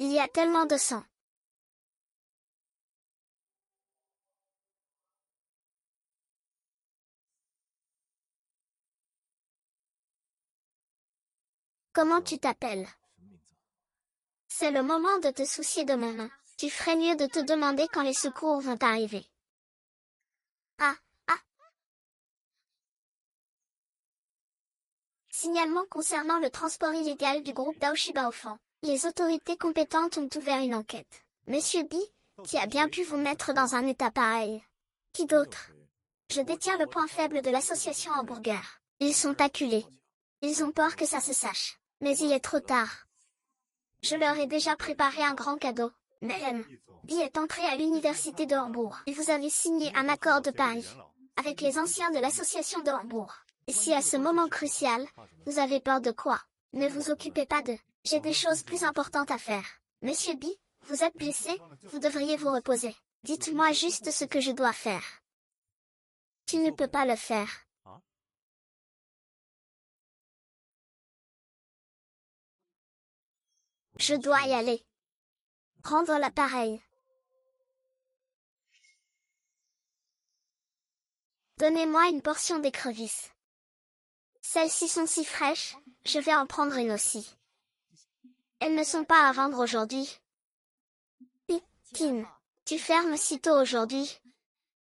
Il y a tellement de sang. Comment tu t'appelles? C'est le moment de te soucier de mon nom. Tu ferais mieux de te demander quand les secours vont arriver. Ah, ah. Signalement concernant le transport illégal du groupe d'Aoshiba Ofan. Les autorités compétentes ont ouvert une enquête. Monsieur B, qui a bien pu vous mettre dans un état pareil? Qui d'autre? Je détiens le point faible de l'association Hamburger. Ils sont acculés. Ils ont peur que ça se sache. Mais il est trop tard. Je leur ai déjà préparé un grand cadeau. Mais B est entré à l'université de Hambourg. Et vous avez signé un accord de Paris avec les anciens de l'association de Hambourg. Et si à ce moment crucial, vous avez peur de quoi? Ne vous occupez pas de. J'ai des choses plus importantes à faire. Monsieur B, vous êtes blessé, vous devriez vous reposer. Dites-moi juste ce que je dois faire. Tu ne peux pas le faire. Je dois y aller. Prendre l'appareil. Donnez-moi une portion d'écrevisse. Celles-ci sont si fraîches, je vais en prendre une aussi. Elles ne sont pas à vendre aujourd'hui. Tin, tu fermes si tôt aujourd'hui?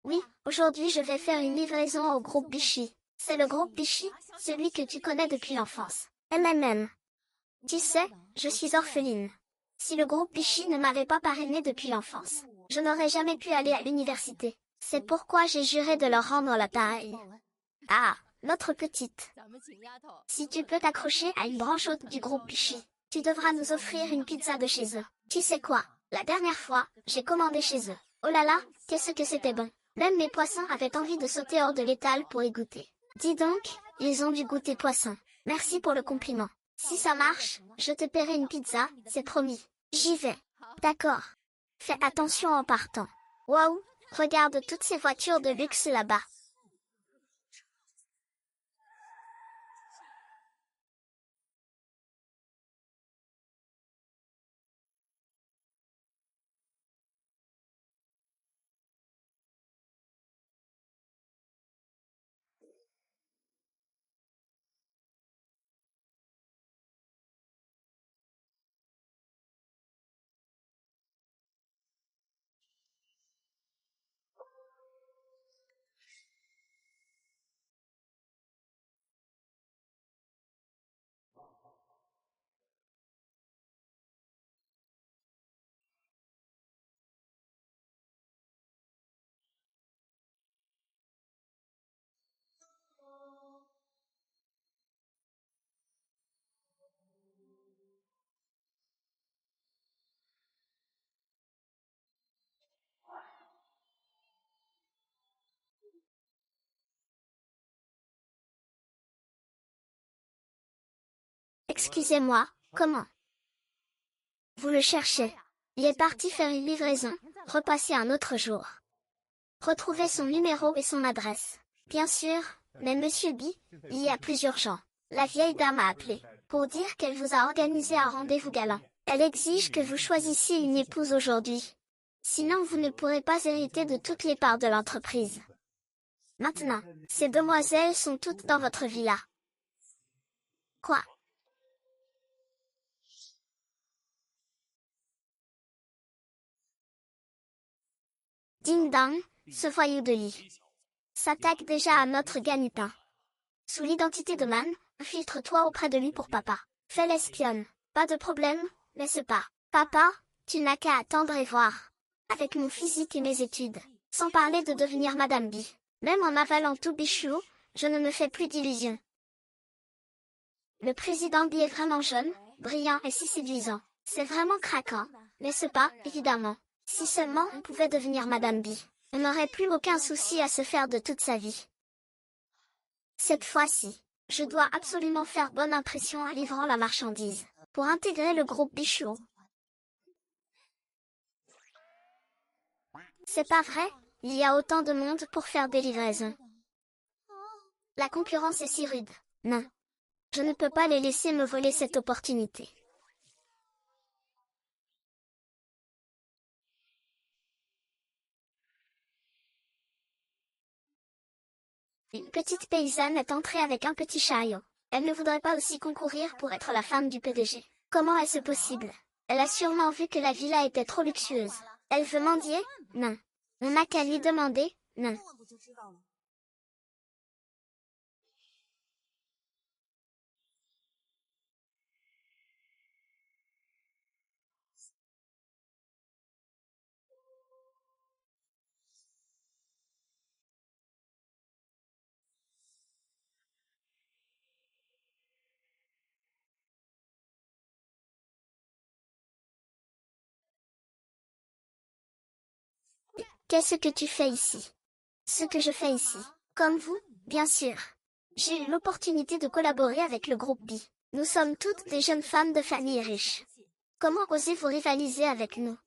Oui, aujourd'hui je vais faire une livraison au groupe Bichy. C'est le groupe Bichy, celui que tu connais depuis l'enfance. MMM. Tu sais, je suis orpheline. Si le groupe Bichy ne m'avait pas parrainée depuis l'enfance, je n'aurais jamais pu aller à l'université. C'est pourquoi j'ai juré de leur rendre l'appareil. Ah, notre petite. Si tu peux t'accrocher à une branche haute du groupe Bichy, tu devras nous offrir une pizza de chez eux. Tu sais quoi? La dernière fois, j'ai commandé chez eux. Oh là là, qu'est-ce que c'était bon. Même mes poissons avaient envie de sauter hors de l'étal pour y goûter. Dis donc, ils ont dû goûter poisson. Merci pour le compliment. Si ça marche, je te paierai une pizza, c'est promis. J'y vais. D'accord. Fais attention en partant. Waouh, regarde toutes ces voitures de luxe là-bas. Excusez-moi, comment? Vous le cherchez. Il est parti faire une livraison, repassez un autre jour. Retrouvez son numéro et son adresse. Bien sûr, mais monsieur B, il y a plus urgent. La vieille dame a appelé, pour dire qu'elle vous a organisé un rendez-vous galant. Elle exige que vous choisissiez une épouse aujourd'hui. Sinon vous ne pourrez pas hériter de toutes les parts de l'entreprise. Maintenant, ces demoiselles sont toutes dans votre villa. Quoi? Ding dong, ce voyou de lit s'attaque déjà à notre gagne-pain. Sous l'identité de Man, infiltre-toi auprès de lui pour papa. Fais l'espionne. Pas de problème, laisse pas. Papa, tu n'as qu'à attendre et voir. Avec mon physique et mes études, sans parler de devenir Madame B. Même en avalant tout bichou, je ne me fais plus d'illusions. Le président B est vraiment jeune, brillant et si séduisant. C'est vraiment craquant, n'est-ce pas, évidemment. Si seulement on pouvait devenir Madame B, on n'aurait plus aucun souci à se faire de toute sa vie. Cette fois-ci, je dois absolument faire bonne impression en livrant la marchandise, pour intégrer le groupe Bichou. C'est pas vrai, il y a autant de monde pour faire des livraisons. La concurrence est si rude. Non. Je ne peux pas les laisser me voler cette opportunité. Une petite paysanne est entrée avec un petit chariot. Elle ne voudrait pas aussi concourir pour être la femme du PDG. Comment est-ce possible? Elle a sûrement vu que la villa était trop luxueuse. Elle veut mendier? Non. On n'a qu'à lui demander? Non. Qu'est-ce que tu fais ici? Ce que je fais ici. Comme vous, bien sûr. J'ai eu l'opportunité de collaborer avec le groupe B. Nous sommes toutes des jeunes femmes de famille riches. Comment osez-vous rivaliser avec nous?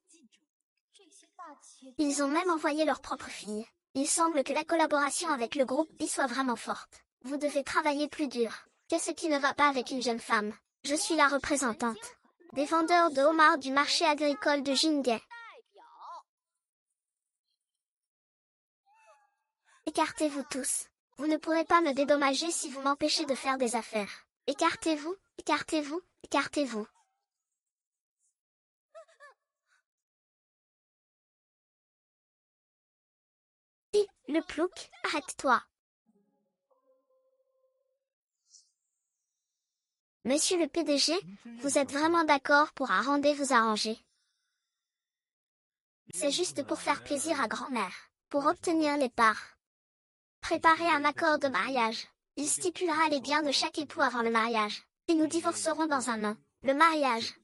Ils ont même envoyé leur propre fille. Il semble que la collaboration avec le groupe B soit vraiment forte. Vous devez travailler plus dur. Qu'est-ce qui ne va pas avec une jeune femme? Je suis la représentante des vendeurs de homards du marché agricole de Jingay. Écartez-vous tous. Vous ne pourrez pas me dédommager si vous m'empêchez de faire des affaires. Écartez-vous, écartez-vous, écartez-vous. Le plouc, arrête-toi. Monsieur le PDG, vous êtes vraiment d'accord pour vous arranger? C'est juste pour faire plaisir à grand-mère, pour obtenir les parts. Préparez un accord de mariage. Il stipulera les biens de chaque époux avant le mariage, et nous divorcerons dans un an. Le mariage.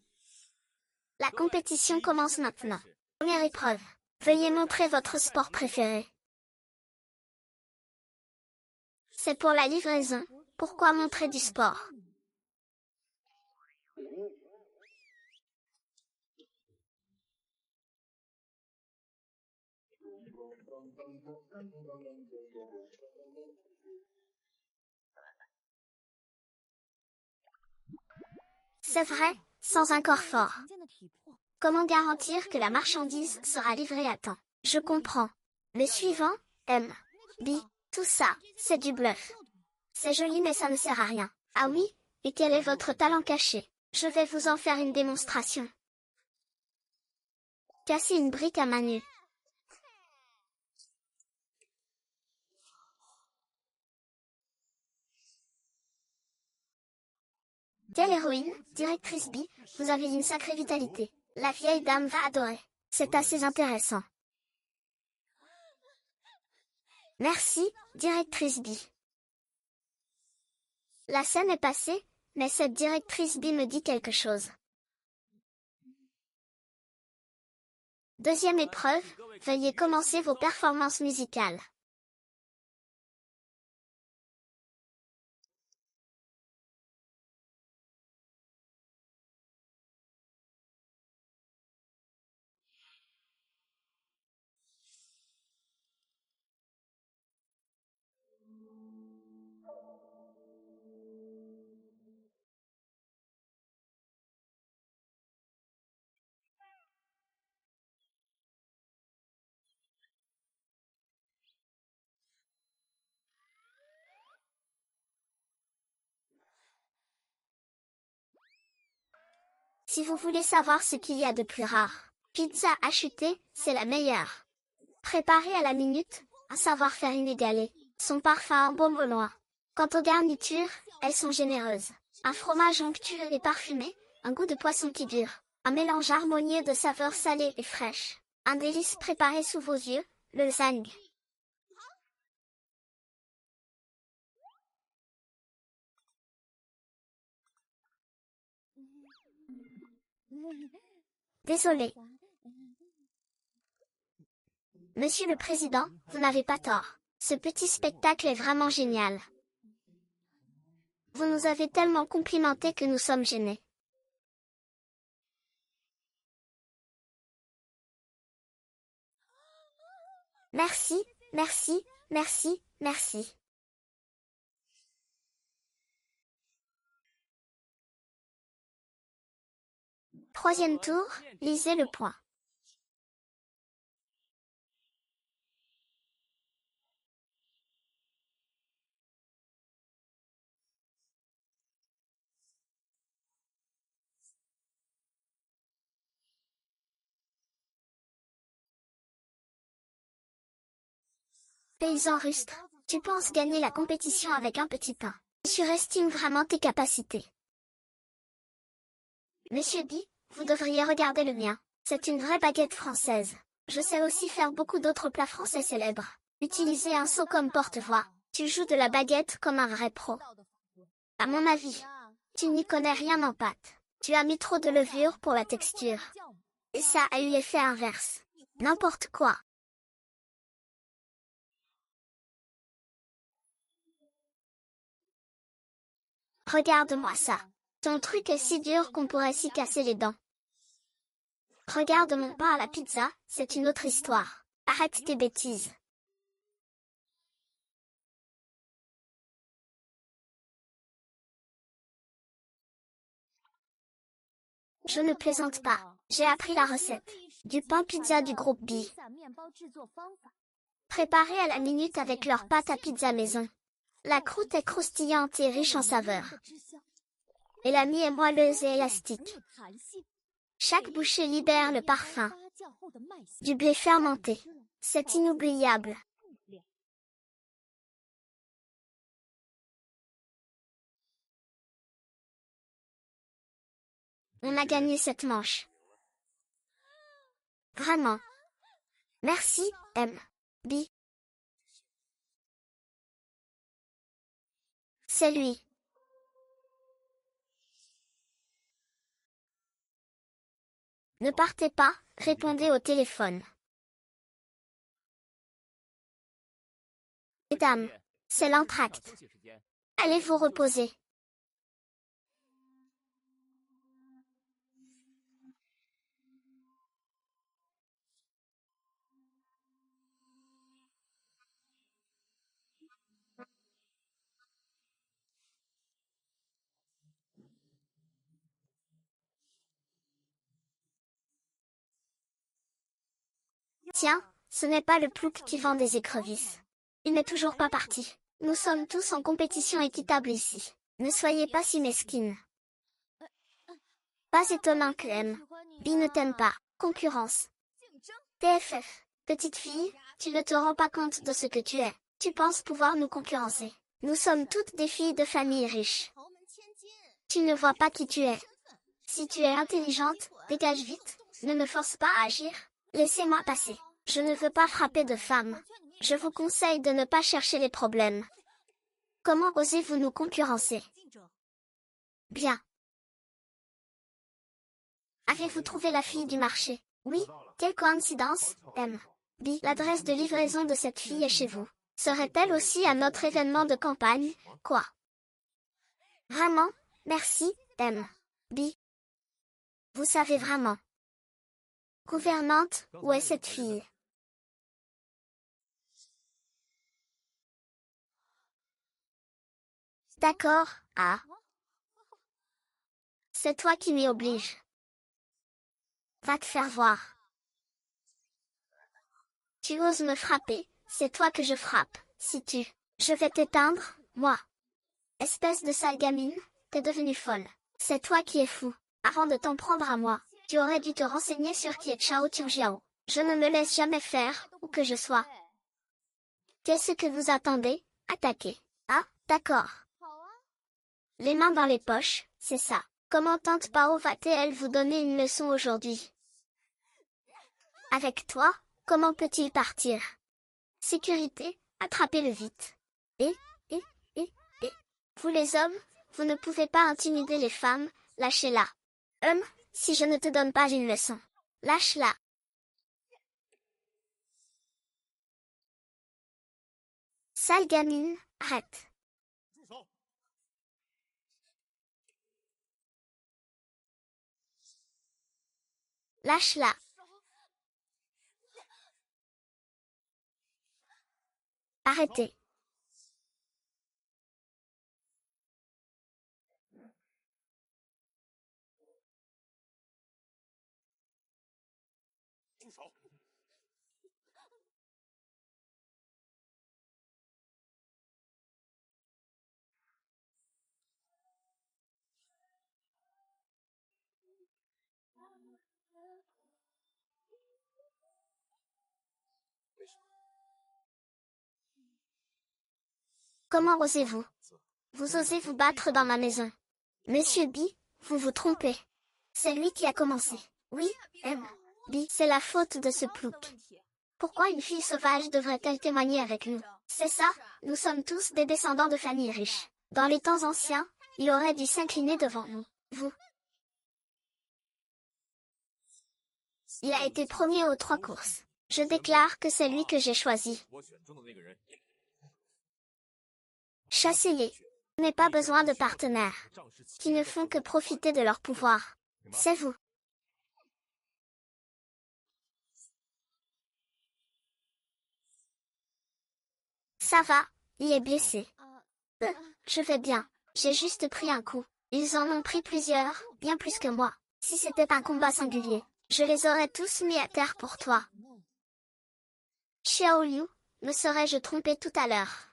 La compétition commence maintenant. Première épreuve. Veuillez montrer votre sport préféré. C'est pour la livraison. Pourquoi montrer du sport? C'est vrai, sans un corps fort. Comment garantir que la marchandise sera livrée à temps? Je comprends. Le suivant, M. B. Tout ça, c'est du bluff. C'est joli mais ça ne sert à rien. Ah oui? Et quel est votre talent caché? Je vais vous en faire une démonstration. Cassez une brique à main nue. Quelle héroïne, directrice B, vous avez une sacrée vitalité. La vieille dame va adorer. C'est assez intéressant. Merci, directrice B. La scène est passée, mais cette directrice B me dit quelque chose. Deuxième épreuve, veuillez commencer vos performances musicales. Si vous voulez savoir ce qu'il y a de plus rare, pizza achetée, c'est la meilleure. Préparée à la minute, un savoir-faire inégalé, son parfum embaume au loin. Quant aux garnitures, elles sont généreuses. Un fromage onctueux et parfumé, un goût de poisson qui dure, un mélange harmonieux de saveurs salées et fraîches. Un délice préparé sous vos yeux, le zang. Désolé. Monsieur le Président, vous n'avez pas tort. Ce petit spectacle est vraiment génial. Vous nous avez tellement complimenté que nous sommes gênés. Merci, merci, merci, merci. Troisième tour, lisez le point. Paysan rustre, tu penses gagner la compétition avec un petit pain. Tu surestimes vraiment tes capacités. Monsieur B, vous devriez regarder le mien. C'est une vraie baguette française. Je sais aussi faire beaucoup d'autres plats français célèbres. Utiliser un seau comme porte-voix. Tu joues de la baguette comme un vrai pro. À mon avis, tu n'y connais rien en pâte. Tu as mis trop de levure pour la texture. Et ça a eu l'effet inverse. N'importe quoi. Regarde-moi ça. Ton truc est si dur qu'on pourrait s'y casser les dents. Regarde mon pain à la pizza, c'est une autre histoire. Arrête tes bêtises. Je ne plaisante pas. J'ai appris la recette. Du pain pizza du groupe B. Préparé à la minute avec leur pâte à pizza maison. La croûte est croustillante et riche en saveurs. Et la mie est moelleuse et élastique. Chaque bouchée libère le parfum du blé fermenté. C'est inoubliable. On a gagné cette manche. Vraiment. Merci, M. B. C'est lui. Ne partez pas, répondez au téléphone. Mesdames, c'est l'entracte. Allez vous reposer. Tiens, ce n'est pas le plouc qui vend des écrevisses. Il n'est toujours pas parti. Nous sommes tous en compétition équitable ici. Ne soyez pas si mesquines. Pas étonnant que M. B ne t'aime pas. Concurrence. TFF. Petite fille, tu ne te rends pas compte de ce que tu es. Tu penses pouvoir nous concurrencer. Nous sommes toutes des filles de famille riches. Tu ne vois pas qui tu es. Si tu es intelligente, dégage vite. Ne me force pas à agir. Laissez-moi passer. Je ne veux pas frapper de femme. Je vous conseille de ne pas chercher les problèmes. Comment osez-vous nous concurrencer? Bien. Avez-vous trouvé la fille du marché? Oui, quelle coïncidence, M. B. L'adresse de livraison de cette fille est chez vous. Serait-elle aussi à notre événement de campagne? Quoi? Vraiment? Merci, M. B. Vous savez vraiment. Gouvernante, où est cette fille? D'accord, ah. C'est toi qui m'y oblige. Va te faire voir. Tu oses me frapper, c'est toi que je frappe, si tu... Je vais t'éteindre, moi. Espèce de sale gamine, t'es devenue folle. C'est toi qui es fou. Avant de t'en prendre à moi, tu aurais dû te renseigner sur qui est Chao Turjiao. Je ne me laisse jamais faire, où que je sois. Qu'est-ce que vous attendez? Attaquer. Ah, d'accord. Les mains dans les poches, c'est ça. Comment tante Pao va-t-elle vous donner une leçon aujourd'hui? Avec toi, comment peut-il partir? Sécurité, attrapez-le vite. Et, et, et. Vous les hommes, vous ne pouvez pas intimider les femmes, lâchez-la. Si je ne te donne pas une leçon. Lâche-la. Sale gamine, arrête. Lâche-la. Arrêtez. Comment osez-vous? Vous osez vous battre dans ma maison. Monsieur B, vous vous trompez. C'est lui qui a commencé. Oui, M. B, c'est la faute de ce plouc. Pourquoi une fille sauvage devrait-elle témoigner avec nous? C'est ça, nous sommes tous des descendants de familles riches. Dans les temps anciens, il aurait dû s'incliner devant nous. Vous. Il a été premier aux 3 courses. Je déclare que c'est lui que j'ai choisi. Chassez-les. Je n'ai pas besoin de partenaires qui ne font que profiter de leur pouvoir. C'est vous. Ça va, il est blessé. Je vais bien. J'ai juste pris un coup. Ils en ont pris plusieurs, bien plus que moi. Si c'était un combat singulier, je les aurais tous mis à terre pour toi. Xiao Liu, me serais-je trompé tout à l'heure?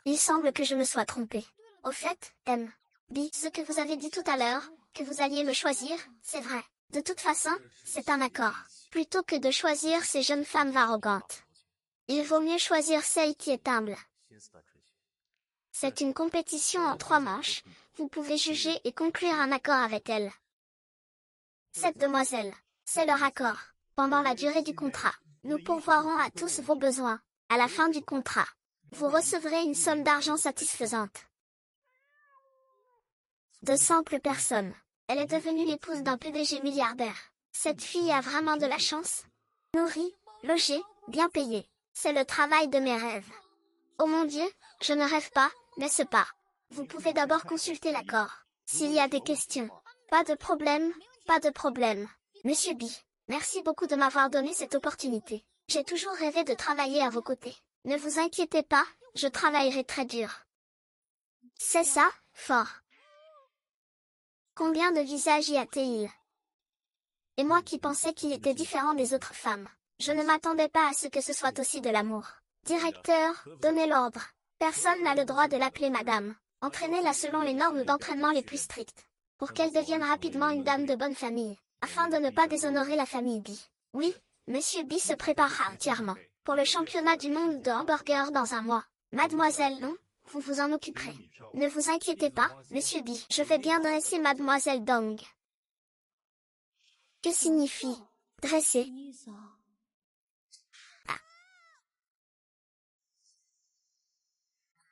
Il semble que je me sois trompé. Au fait, M. B, ce que vous avez dit tout à l'heure, que vous alliez me choisir, c'est vrai. De toute façon, c'est un accord. Plutôt que de choisir ces jeunes femmes arrogantes, il vaut mieux choisir celle qui est humble. C'est une compétition en 3 manches. Vous pouvez juger et conclure un accord avec elle. Cette demoiselle, c'est leur accord. Pendant la durée du contrat, nous pourvoirons à tous vos besoins. À la fin du contrat, vous recevrez une somme d'argent satisfaisante. De simples personnes. Elle est devenue l'épouse d'un PDG milliardaire. Cette fille a vraiment de la chance. Nourrie, logée, bien payée. C'est le travail de mes rêves. Oh mon Dieu, je ne rêve pas, n'est-ce pas? Vous pouvez d'abord consulter l'accord. S'il y a des questions. Pas de problème, pas de problème. Monsieur B, merci beaucoup de m'avoir donné cette opportunité. J'ai toujours rêvé de travailler à vos côtés. Ne vous inquiétez pas, je travaillerai très dur. C'est ça, fort. Combien de visages y a-t-il? Et moi qui pensais qu'il était différent des autres femmes. Je ne m'attendais pas à ce que ce soit aussi de l'amour. Directeur, donnez l'ordre. Personne n'a le droit de l'appeler madame. Entraînez-la selon les normes d'entraînement les plus strictes. Pour qu'elle devienne rapidement une dame de bonne famille. Afin de ne pas déshonorer la famille B. Oui, Monsieur B se préparera entièrement. Pour le championnat du monde de hamburger dans un mois. Mademoiselle Long, vous vous en occuperez. Ne vous inquiétez pas, Monsieur B. Je vais bien dresser Mademoiselle Dong. Que signifie dresser? Ah,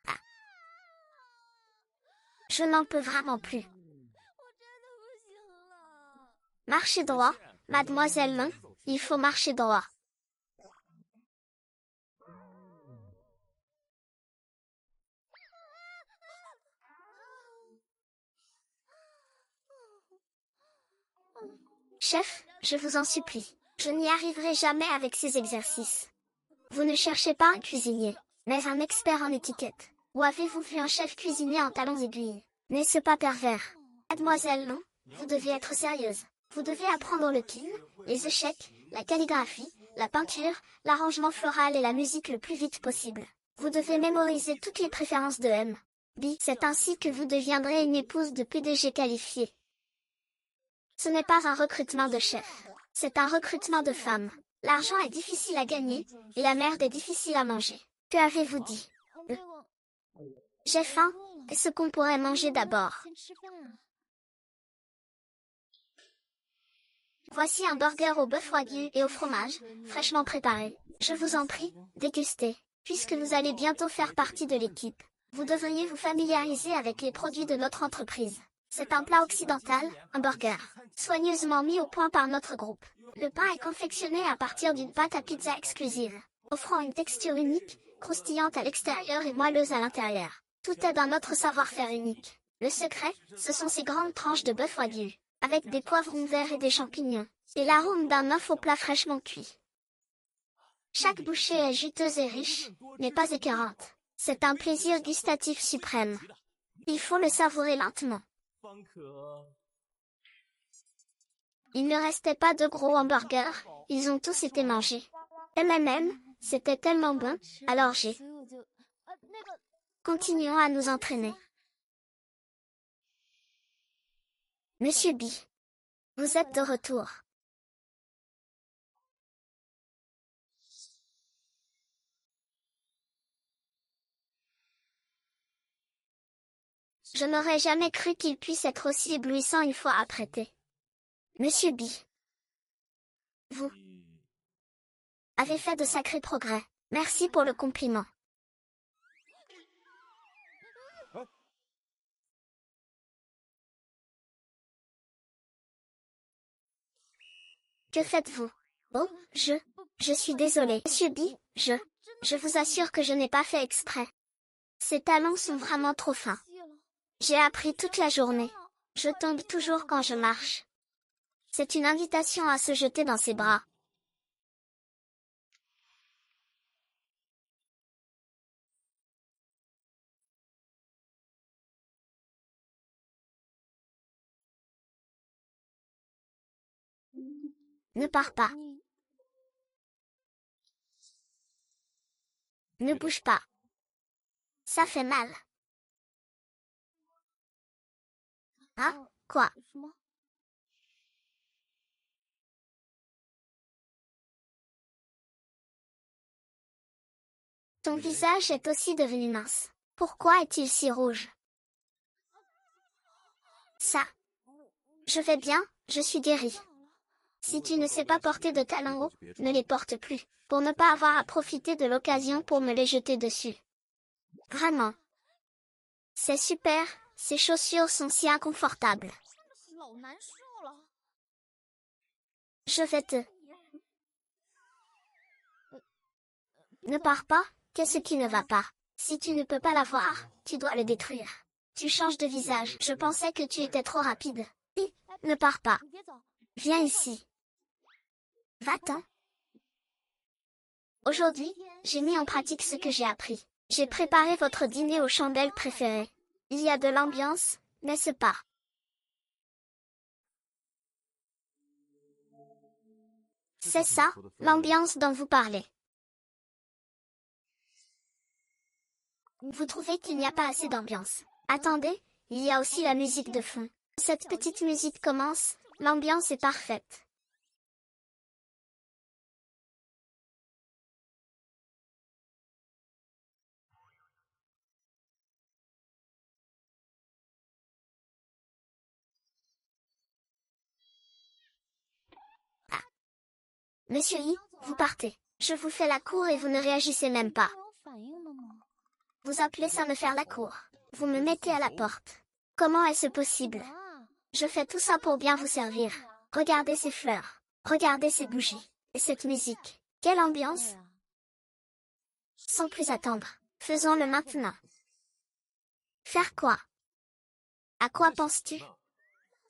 ah. Je n'en peux vraiment plus. Marchez droit, Mademoiselle Long, il faut marcher droit. Chef, je vous en supplie. Je n'y arriverai jamais avec ces exercices. Vous ne cherchez pas un cuisinier, mais un expert en étiquette. Où avez-vous vu un chef cuisinier en talons aiguilles? N'est-ce pas pervers? Mademoiselle Long, vous devez être sérieuse. Vous devez apprendre le pin, les échecs, la calligraphie, la peinture, l'arrangement floral et la musique le plus vite possible. Vous devez mémoriser toutes les préférences de M. B. C'est ainsi que vous deviendrez une épouse de PDG qualifiée. Ce n'est pas un recrutement de chef. C'est un recrutement de femmes. L'argent est difficile à gagner, et la merde est difficile à manger. Que avez-vous dit? J'ai faim, qu'est-ce qu'on pourrait manger d'abord? Voici un burger au bœuf wagyu et au fromage, fraîchement préparé. Je vous en prie, dégustez. Puisque vous allez bientôt faire partie de l'équipe, vous devriez vous familiariser avec les produits de notre entreprise. C'est un plat occidental, un burger, soigneusement mis au point par notre groupe. Le pain est confectionné à partir d'une pâte à pizza exclusive, offrant une texture unique, croustillante à l'extérieur et moelleuse à l'intérieur. Tout est dans notre savoir-faire unique. Le secret, ce sont ces grandes tranches de bœuf wagyu, avec des poivrons verts et des champignons, et l'arôme d'un œuf au plat fraîchement cuit. Chaque bouchée est juteuse et riche, mais pas écœurante. C'est un plaisir gustatif suprême. Il faut le savourer lentement. Il ne restait pas de gros hamburgers, ils ont tous été mangés. C'était tellement bon, alors j'ai... Continuons à nous entraîner. Monsieur B, vous êtes de retour. Je n'aurais jamais cru qu'il puisse être aussi éblouissant une fois apprêté. Monsieur B, vous avez fait de sacrés progrès. Merci pour le compliment. Que faites-vous? Oh, je suis désolé. Monsieur B, je vous assure que je n'ai pas fait exprès. Ces talons sont vraiment trop fins. J'ai appris toute la journée. Je tombe toujours quand je marche. C'est une invitation à se jeter dans ses bras. Ne pars pas. Ne bouge pas. Ça fait mal. Ah, quoi? Ton visage est aussi devenu mince. Pourquoi est-il si rouge? Ça. Je vais bien, je suis guérie. Si tu ne sais pas porter de talons hauts, ne les porte plus, pour ne pas avoir à profiter de l'occasion pour me les jeter dessus. Vraiment. C'est super, ces chaussures sont si inconfortables. Je vais te... Ne pars pas, qu'est-ce qui ne va pas? Si tu ne peux pas l'avoir, tu dois le détruire. Tu changes de visage, je pensais que tu étais trop rapide. Ne pars pas. Viens ici. Va-t'en. Aujourd'hui, j'ai mis en pratique ce que j'ai appris. J'ai préparé votre dîner aux chandelles préférées. Il y a de l'ambiance, n'est-ce pas? C'est ça, l'ambiance dont vous parlez. Vous trouvez qu'il n'y a pas assez d'ambiance? Attendez, il y a aussi la musique de fond. Cette petite musique commence, l'ambiance est parfaite. Ah. Monsieur Yi, vous partez. Je vous fais la cour et vous ne réagissez même pas. Vous appelez ça me faire la cour. Vous me mettez à la porte. Comment est-ce possible? Je fais tout ça pour bien vous servir. Regardez ces fleurs. Regardez ces bougies. Et cette musique. Quelle ambiance! Sans plus attendre, faisons-le maintenant. Faire quoi? À quoi penses-tu?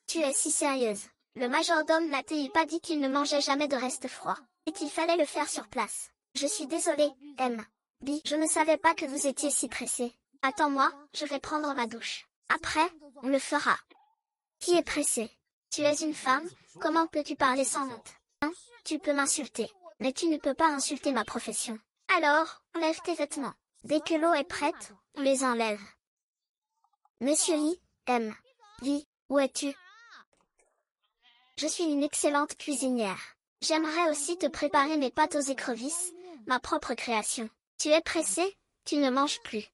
Tu es si sérieuse. Le majordome n'a-t-il pas dit qu'il ne mangeait jamais de reste froid, et qu'il fallait le faire sur place? Je suis désolée, M. B. Je ne savais pas que vous étiez si pressée. Attends-moi, je vais prendre ma douche. Après, on le fera. Qui est pressé? Tu es une femme, comment peux-tu parler sans honte? Hein? Tu peux m'insulter, mais tu ne peux pas insulter ma profession. Alors, enlève tes vêtements. Dès que l'eau est prête, on les enlève. Monsieur Yi, M. V, où es-tu? Je suis une excellente cuisinière. J'aimerais aussi te préparer mes pâtes aux écrevisses, ma propre création. Tu es pressé, tu ne manges plus.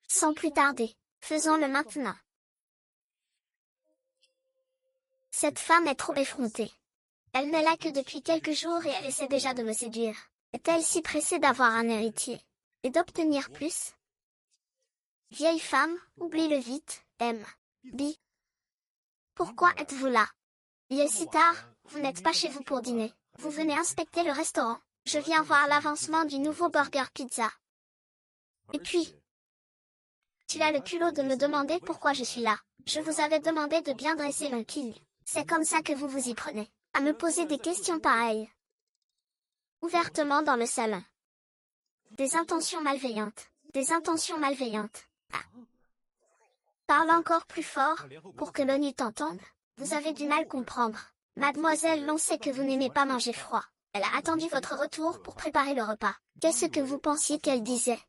Sans plus tarder, faisons-le maintenant. Cette femme est trop effrontée. Elle n'est là que depuis quelques jours et elle essaie déjà de me séduire. Est-elle si pressée d'avoir un héritier et d'obtenir plus? Vieille femme, oublie-le vite, M. B. Pourquoi êtes-vous là? Il est si tard, vous n'êtes pas chez vous pour dîner. Vous venez inspecter le restaurant. Je viens voir l'avancement du nouveau burger pizza. Et puis, tu as le culot de me demander pourquoi je suis là. Je vous avais demandé de bien dresser l'onquille. C'est comme ça que vous vous y prenez, à me poser des questions pareilles. Ouvertement dans le salon. Des intentions malveillantes. Des intentions malveillantes. Ah. Parle encore plus fort, pour que l'ONU t'entende. Vous avez du mal à comprendre. Mademoiselle l'on sait que vous n'aimez pas manger froid. Elle a attendu votre retour pour préparer le repas. Qu'est-ce que vous pensiez qu'elle disait?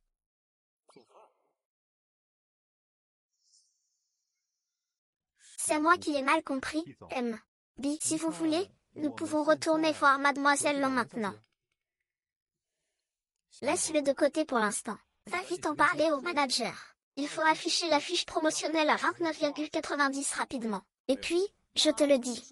C'est moi qui ai mal compris, M. B. Si vous voulez, nous pouvons retourner voir Mademoiselle Long maintenant. Laisse-le de côté pour l'instant. Va vite en parler au manager. Il faut afficher la fiche promotionnelle à 29,90 rapidement. Et puis, je te le dis,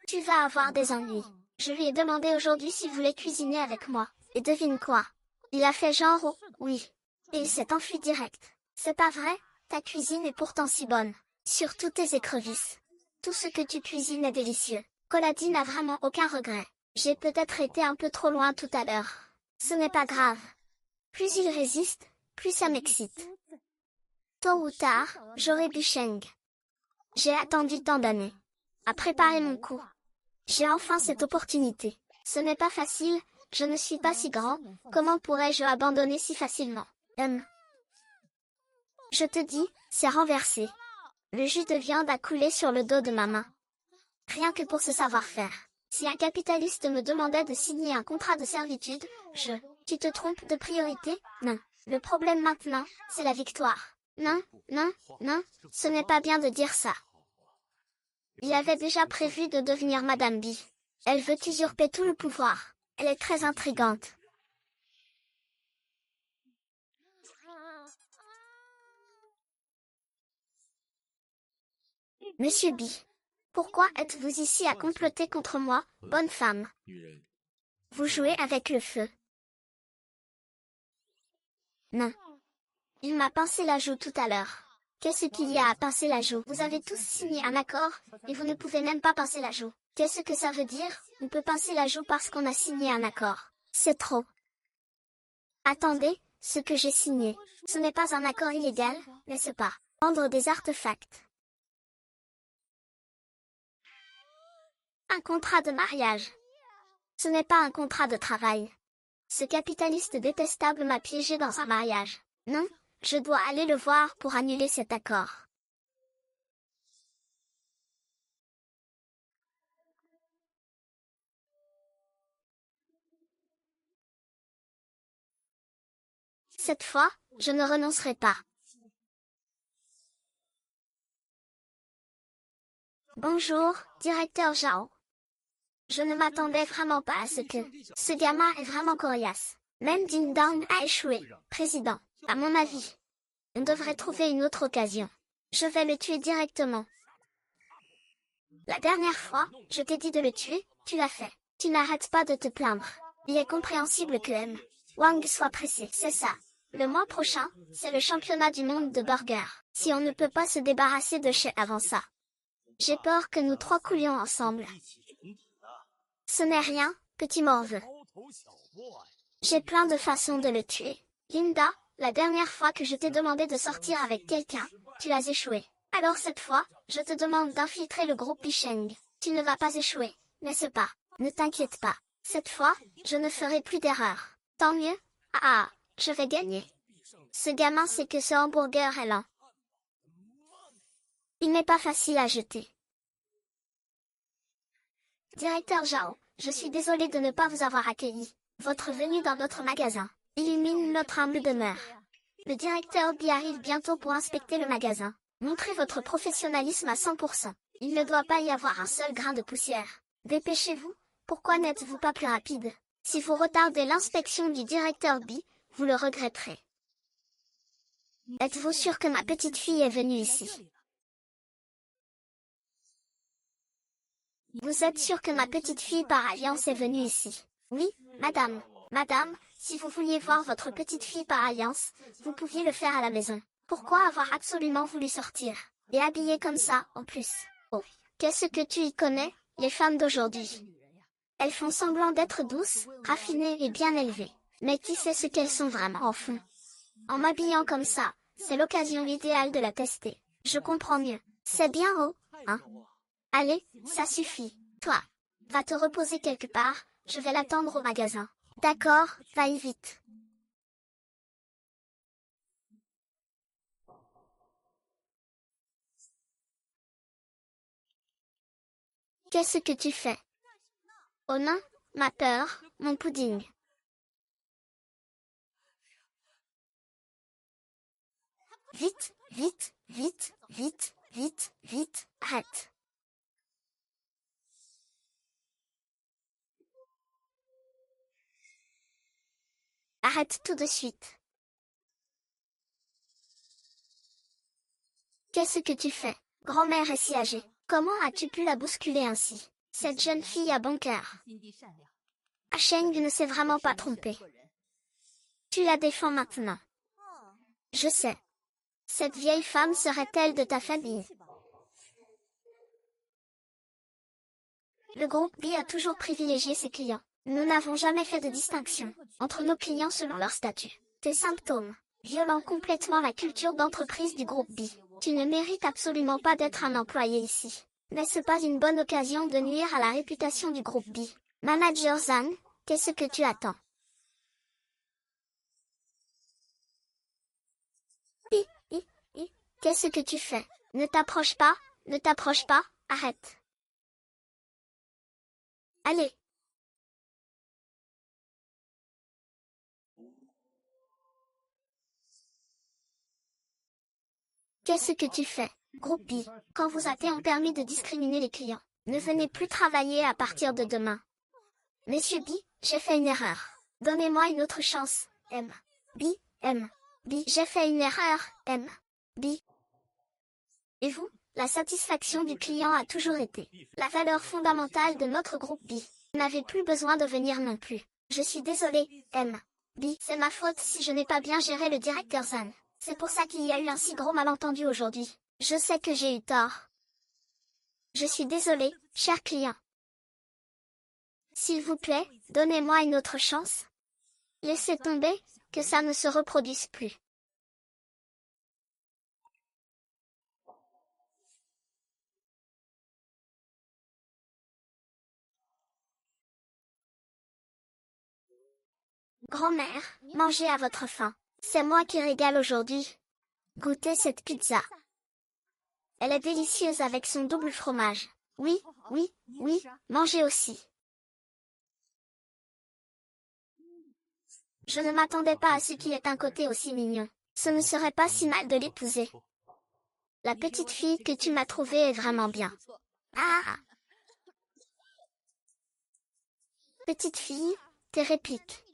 tu vas avoir des ennuis. Je lui ai demandé aujourd'hui s'il voulait cuisiner avec moi. Et devine quoi? Il a fait genre oh, oui. Et il s'est enfui direct. C'est pas vrai? Ta cuisine est pourtant si bonne. Surtout tes écrevisses. Tout ce que tu cuisines est délicieux. Coladi n'a vraiment aucun regret. J'ai peut-être été un peu trop loin tout à l'heure. Ce n'est pas grave. Plus il résiste, plus ça m'excite. Tôt ou tard, j'aurai bu Sheng. J'ai attendu tant d'années. À préparer mon coup. J'ai enfin cette opportunité. Ce n'est pas facile, je ne suis pas si grand, comment pourrais-je abandonner si facilement? Je te dis, c'est renversé. Le jus de viande a coulé sur le dos de ma main. Rien que pour ce savoir-faire. Si un capitaliste me demandait de signer un contrat de servitude, tu te trompes de priorité? Non. Le problème maintenant, c'est la victoire. Non, non, non, ce n'est pas bien de dire ça. Il avait déjà prévu de devenir Madame B. Elle veut usurper tout le pouvoir. Elle est très intrigante. Monsieur B. Pourquoi êtes-vous ici à comploter contre moi, bonne femme? Vous jouez avec le feu. Non. Il m'a pincé la joue tout à l'heure. Qu'est-ce qu'il y a à pincer la joue? Vous avez tous signé un accord, et vous ne pouvez même pas pincer la joue. Qu'est-ce que ça veut dire? On peut pincer la joue parce qu'on a signé un accord. C'est trop. Attendez, ce que j'ai signé, ce n'est pas un accord illégal, n'est-ce pas? Vendre des artefacts. Un contrat de mariage. Ce n'est pas un contrat de travail. Ce capitaliste détestable m'a piégé dans un mariage. Non, je dois aller le voir pour annuler cet accord. Cette fois, je ne renoncerai pas. Bonjour, directeur Zhao. Je ne m'attendais vraiment pas à ce que... Ce gamin est vraiment coriace. Même Ding Dong a échoué. Président, à mon avis, on devrait trouver une autre occasion. Je vais le tuer directement. La dernière fois, je t'ai dit de le tuer, tu l'as fait. Tu n'arrêtes pas de te plaindre. Il est compréhensible que M. Wang soit pressé, c'est ça. Le mois prochain, c'est le championnat du monde de burger. Si on ne peut pas se débarrasser de Che avant ça. J'ai peur que nous trois coulions ensemble. Ce n'est rien, petit morveux. J'ai plein de façons de le tuer. Linda, la dernière fois que je t'ai demandé de sortir avec quelqu'un, tu as échoué. Alors cette fois, je te demande d'infiltrer le groupe Bicheng. Tu ne vas pas échouer, n'est-ce pas? Ne t'inquiète pas. Cette fois, je ne ferai plus d'erreur. Tant mieux. Ah, je vais gagner. Ce gamin sait que ce hamburger est lent. Il n'est pas facile à jeter. Directeur Zhao, je suis désolé de ne pas vous avoir accueilli. Votre venue dans notre magasin illumine notre humble demeure. Le directeur B arrive bientôt pour inspecter le magasin. Montrez votre professionnalisme à 100%. Il ne doit pas y avoir un seul grain de poussière. Dépêchez-vous, pourquoi n'êtes-vous pas plus rapide? Si vous retardez l'inspection du directeur B, vous le regretterez. Êtes-vous sûr que ma petite fille est venue ici? Vous êtes sûr que ma petite fille par alliance est venue ici? Oui, madame. Madame, si vous vouliez voir votre petite fille par alliance, vous pouviez le faire à la maison. Pourquoi avoir absolument voulu sortir? Et habillée comme ça, en plus. Oh, qu'est-ce que tu y connais, les femmes d'aujourd'hui? Elles font semblant d'être douces, raffinées et bien élevées. Mais qui sait ce qu'elles sont vraiment au fond? En m'habillant comme ça, c'est l'occasion idéale de la tester. Je comprends mieux. C'est bien haut, hein? Allez, ça suffit. Toi, va te reposer quelque part, je vais l'attendre au magasin. D'accord, va-y vite. Qu'est-ce que tu fais? Oh non, ma peur, mon pudding. Vite, vite, vite, vite, vite, vite, arrête. Arrête tout de suite. Qu'est-ce que tu fais? Grand-mère est si âgée. Comment as-tu pu la bousculer ainsi? Cette jeune fille a bon cœur. Sheng ne s'est vraiment pas trompé. Tu la défends maintenant. Je sais. Cette vieille femme serait-elle de ta famille? Le groupe B a toujours privilégié ses clients. Nous n'avons jamais fait de distinction entre nos clients selon leur statut. Tes symptômes violant complètement la culture d'entreprise du groupe B. Tu ne mérites absolument pas d'être un employé ici. N'est-ce pas une bonne occasion de nuire à la réputation du groupe B? Manager Zhang, qu'est-ce que tu attends? Qu'est-ce que tu fais? Ne t'approche pas, arrête. Allez. Qu'est-ce que tu fais? Groupe B, quand vous a-t-on permis de discriminer les clients? Ne venez plus travailler à partir de demain. Monsieur B, j'ai fait une erreur. Donnez-moi une autre chance. M. B, M. B, j'ai fait une erreur. M. B. Et vous? La satisfaction du client a toujours été la valeur fondamentale de notre groupe B. Vous n'avez plus besoin de venir non plus. Je suis désolé, M. B, c'est ma faute si je n'ai pas bien géré le directeur Zhang. C'est pour ça qu'il y a eu un si gros malentendu aujourd'hui. Je sais que j'ai eu tort. Je suis désolé, cher client. S'il vous plaît, donnez-moi une autre chance. Laissez tomber, que ça ne se reproduise plus. Grand-mère, mangez à votre faim. C'est moi qui régale aujourd'hui. Goûtez cette pizza. Elle est délicieuse avec son double fromage. Oui, oui, oui, mangez aussi. Je ne m'attendais pas à ce qu'il ait un côté aussi mignon. Ce ne serait pas si mal de l'épouser. La petite fille que tu m'as trouvée est vraiment bien. Ah! Petite fille, tes répliques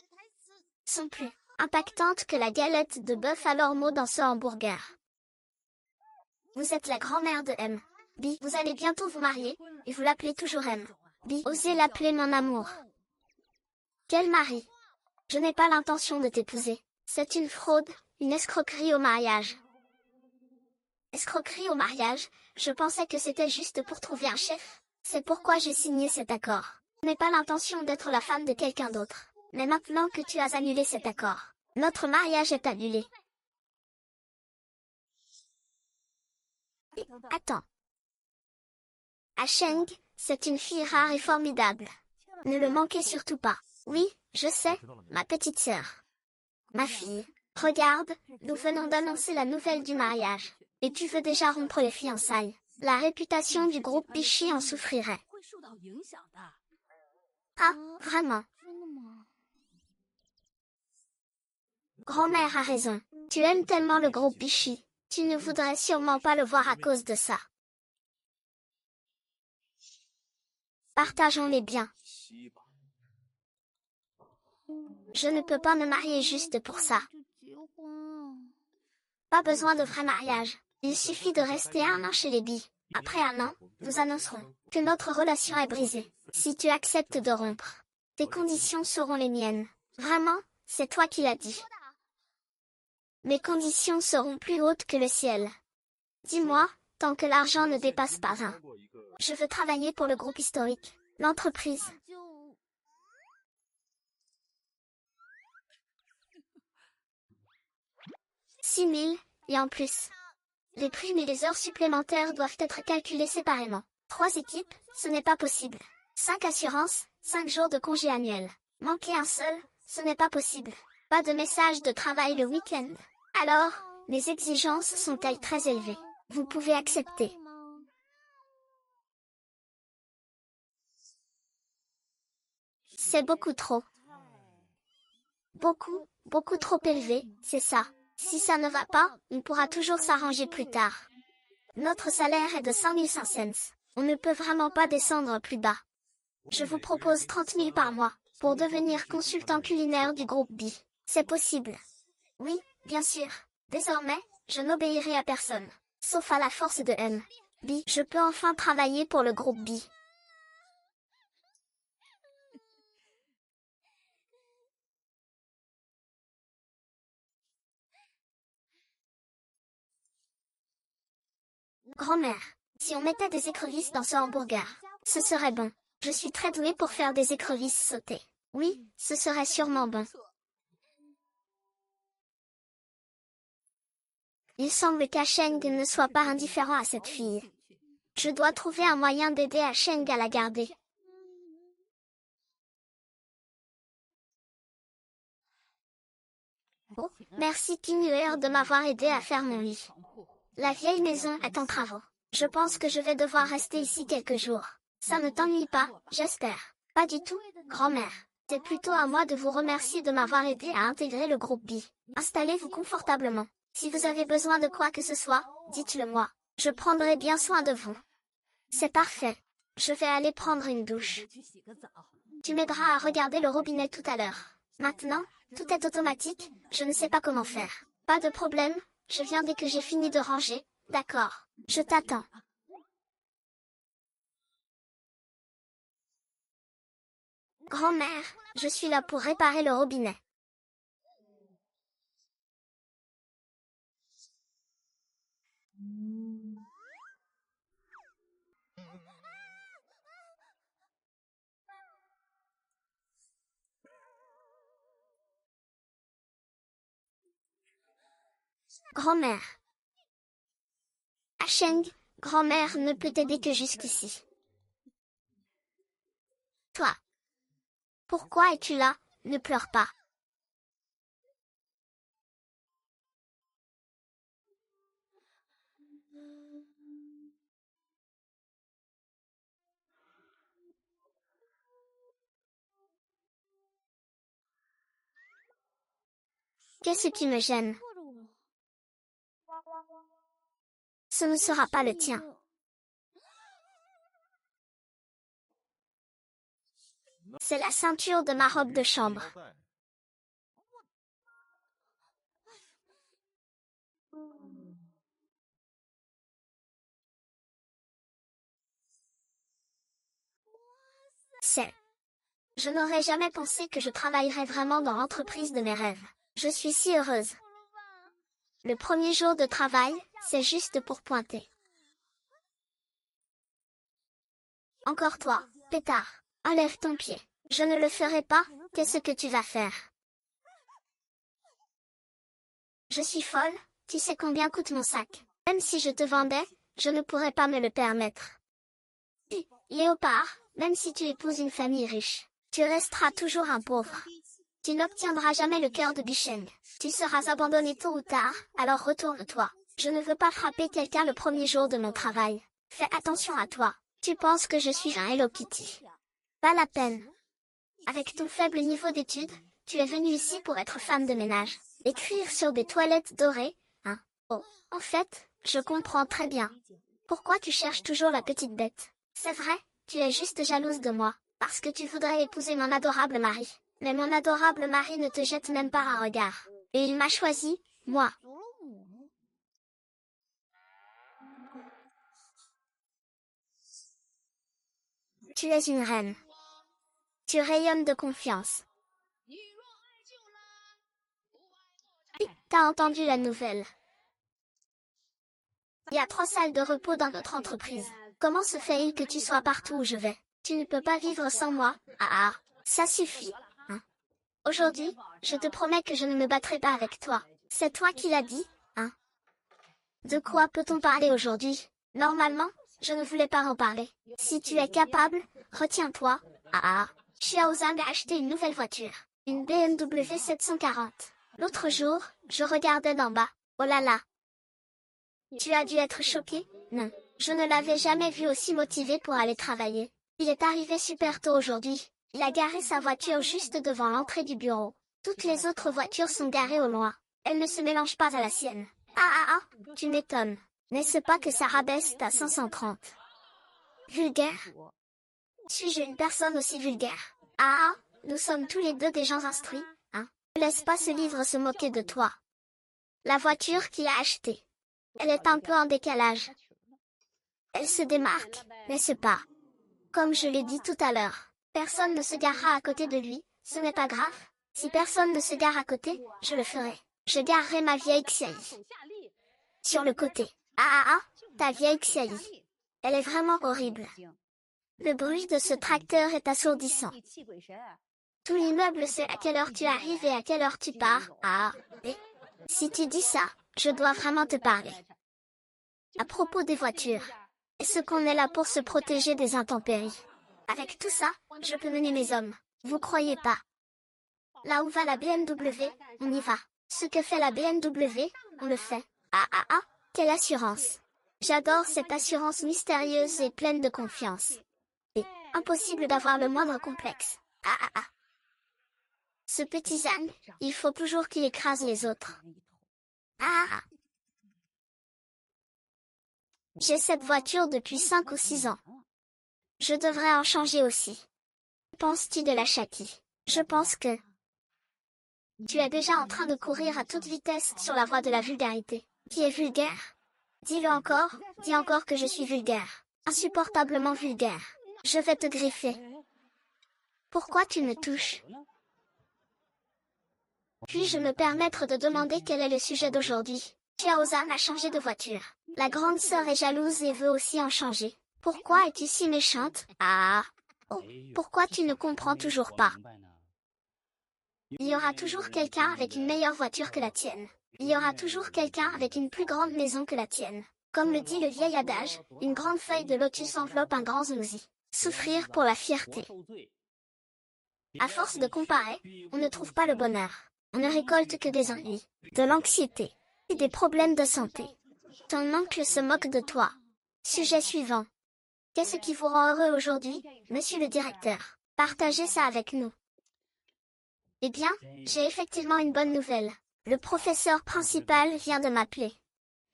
sont plus impactantes que la galette de bœuf à l'ormeau dans ce hamburger. Vous êtes la grand-mère de M. B. Vous allez bientôt vous marier, et vous l'appelez toujours M. B. Osez l'appeler mon amour. Quel mari? Je n'ai pas l'intention de t'épouser. C'est une fraude, une escroquerie au mariage. Escroquerie au mariage? Je pensais que c'était juste pour trouver un chef. C'est pourquoi j'ai signé cet accord. Je n'ai pas l'intention d'être la femme de quelqu'un d'autre. Mais maintenant que tu as annulé cet accord, notre mariage est annulé. Attends. Sheng, c'est une fille rare et formidable. Ne le manquez surtout pas. Oui, je sais, ma petite sœur. Ma fille, regarde, nous venons d'annoncer la nouvelle du mariage. Et tu veux déjà rompre les fiançailles. La réputation du groupe Bichi en souffrirait. Ah, vraiment. Grand-mère a raison. Tu aimes tellement le groupe Bichi. Tu ne voudrais sûrement pas le voir à cause de ça. Partageons les biens. Je ne peux pas me marier juste pour ça. Pas besoin de vrai mariage. Il suffit de rester 1 an chez les Bi. Après 1 an, nous annoncerons que notre relation est brisée. Si tu acceptes de rompre, tes conditions seront les miennes. Vraiment, c'est toi qui l'as dit. Mes conditions seront plus hautes que le ciel. Dis-moi, tant que l'argent ne dépasse pas 1. Je veux travailler pour le groupe historique, l'entreprise. 6 000, et en plus. Les primes et les heures supplémentaires doivent être calculées séparément. 3 équipes, ce n'est pas possible. 5 assurances, 5 jours de congé annuel. Manquer un seul, ce n'est pas possible. Pas de message de travail le week-end. Alors, mes exigences sont-elles très élevées? Vous pouvez accepter. C'est beaucoup trop. Beaucoup trop élevé, c'est ça. Si ça ne va pas, on pourra toujours s'arranger plus tard. Notre salaire est de 5500 cents. On ne peut vraiment pas descendre plus bas. Je vous propose 30 000 par mois, pour devenir consultant culinaire du groupe B. C'est possible. Oui, bien sûr. Désormais, je n'obéirai à personne. Sauf à la force de M. B. Je peux enfin travailler pour le groupe B. Grand-mère, si on mettait des écrevisses dans ce hamburger, ce serait bon. Je suis très douée pour faire des écrevisses sautées. Oui, ce serait sûrement bon. Il semble qu'Asheng ne soit pas indifférent à cette fille. Je dois trouver un moyen d'aider Asheng à la garder. Oh, merci King Lear de m'avoir aidé à faire mon lit. La vieille maison est en travaux. Je pense que je vais devoir rester ici quelques jours. Ça ne t'ennuie pas, j'espère. Pas du tout, grand-mère. C'est plutôt à moi de vous remercier de m'avoir aidé à intégrer le groupe B. Installez-vous confortablement. Si vous avez besoin de quoi que ce soit, dites-le moi. Je prendrai bien soin de vous. C'est parfait. Je vais aller prendre une douche. Tu m'aideras à regarder le robinet tout à l'heure. Maintenant, tout est automatique, je ne sais pas comment faire. Pas de problème, je viens dès que j'ai fini de ranger, d'accord. Je t'attends. Grand-mère, je suis là pour réparer le robinet. Grand-mère. Asheng, grand-mère ne peut t'aider que jusqu'ici. Toi. Pourquoi es-tu là? Ne pleure pas. Qu'est-ce qui me gêne? Ce ne sera pas le tien. C'est la ceinture de ma robe de chambre. Je n'aurais jamais pensé que je travaillerais vraiment dans l'entreprise de mes rêves. Je suis si heureuse. Le premier jour de travail, c'est juste pour pointer. Encore toi, pétard. Enlève ton pied. Je ne le ferai pas, qu'est-ce que tu vas faire? Je suis folle, tu sais combien coûte mon sac. Même si je te vendais, je ne pourrais pas me le permettre. Léopard, même si tu épouses une famille riche, tu resteras toujours un pauvre. Tu n'obtiendras jamais le cœur de Bicheng. Tu seras abandonné tôt ou tard, alors retourne-toi. Je ne veux pas frapper quelqu'un le premier jour de mon travail. Fais attention à toi. Tu penses que je suis un Hello Kitty. Pas la peine. Avec ton faible niveau d'études, tu es venu ici pour être femme de ménage. Écrire sur des toilettes dorées, hein? Oh, en fait, je comprends très bien. Pourquoi tu cherches toujours la petite bête? C'est vrai, tu es juste jalouse de moi, parce que tu voudrais épouser mon adorable mari. Mais mon adorable mari ne te jette même pas un regard. Et il m'a choisi, moi. Tu es une reine. Tu rayonnes de confiance. T'as entendu la nouvelle? Il y a 3 salles de repos dans notre entreprise. Comment se fait-il que tu sois partout où je vais? Tu ne peux pas vivre sans moi. Ah, ça suffit. Hein? Aujourd'hui, je te promets que je ne me battrai pas avec toi. C'est toi qui l'as dit, hein? De quoi peut-on parler aujourd'hui? Normalement, je ne voulais pas en parler. Si tu es capable, retiens-toi. Xiaozan a acheté une nouvelle voiture. Une BMW 740. L'autre jour, je regardais d'en bas. Oh là là! Tu as dû être choqué? Non. Je ne l'avais jamais vu aussi motivé pour aller travailler. Il est arrivé super tôt aujourd'hui. Il a garé sa voiture juste devant l'entrée du bureau. Toutes les autres voitures sont garées au loin. Elles ne se mélangent pas à la sienne. Tu m'étonnes. N'est-ce pas que ça rabaisse à 530? Vulgaire? Suis-je une personne aussi vulgaire? Ah, nous sommes tous les deux des gens instruits, hein? Ne laisse pas ce livre se moquer de toi. La voiture qu'il a achetée. Elle est un peu en décalage. Elle se démarque, n'est-ce pas? Comme je l'ai dit tout à l'heure, personne ne se garera à côté de lui, ce n'est pas grave. Si personne ne se gare à côté, je le ferai. Je garerai ma vieille Xiaoyi sur le côté. Ta vieille Xiaoyi. Elle est vraiment horrible. Le bruit de ce tracteur est assourdissant. Tout l'immeuble sait à quelle heure tu arrives et à quelle heure tu pars. Et si tu dis ça, je dois vraiment te parler. À propos des voitures. Est-ce qu'on est là pour se protéger des intempéries? Avec tout ça, je peux mener mes hommes. Vous croyez pas? Là où va la BMW, on y va. Ce que fait la BMW, on le fait. Quelle assurance! J'adore cette assurance mystérieuse et pleine de confiance. Et impossible d'avoir le moindre complexe. Ce petit Zan, il faut toujours qu'il écrase les autres. J'ai cette voiture depuis 5 ou 6 ans. Je devrais en changer aussi. Penses-tu de la Shaki? Je pense que tu es déjà en train de courir à toute vitesse sur la voie de la vulgarité. Qui est vulgaire? Dis-le encore, dis encore que je suis vulgaire. Insupportablement vulgaire. Je vais te griffer. Pourquoi tu me touches? Puis-je me permettre de demander quel est le sujet d'aujourd'hui? Xiaozan a changé de voiture. La grande sœur est jalouse et veut aussi en changer. Pourquoi es-tu si méchante? Pourquoi tu ne comprends toujours pas? Il y aura toujours quelqu'un avec une meilleure voiture que la tienne. Il y aura toujours quelqu'un avec une plus grande maison que la tienne. Comme le dit le vieil adage, une grande feuille de lotus enveloppe un grand zouzi. Souffrir pour la fierté. À force de comparer, on ne trouve pas le bonheur. On ne récolte que des ennuis, de l'anxiété et des problèmes de santé. Ton oncle se moque de toi. Sujet suivant. Qu'est-ce qui vous rend heureux aujourd'hui, monsieur le directeur? Partagez ça avec nous. Eh bien, j'ai effectivement une bonne nouvelle. Le professeur principal vient de m'appeler.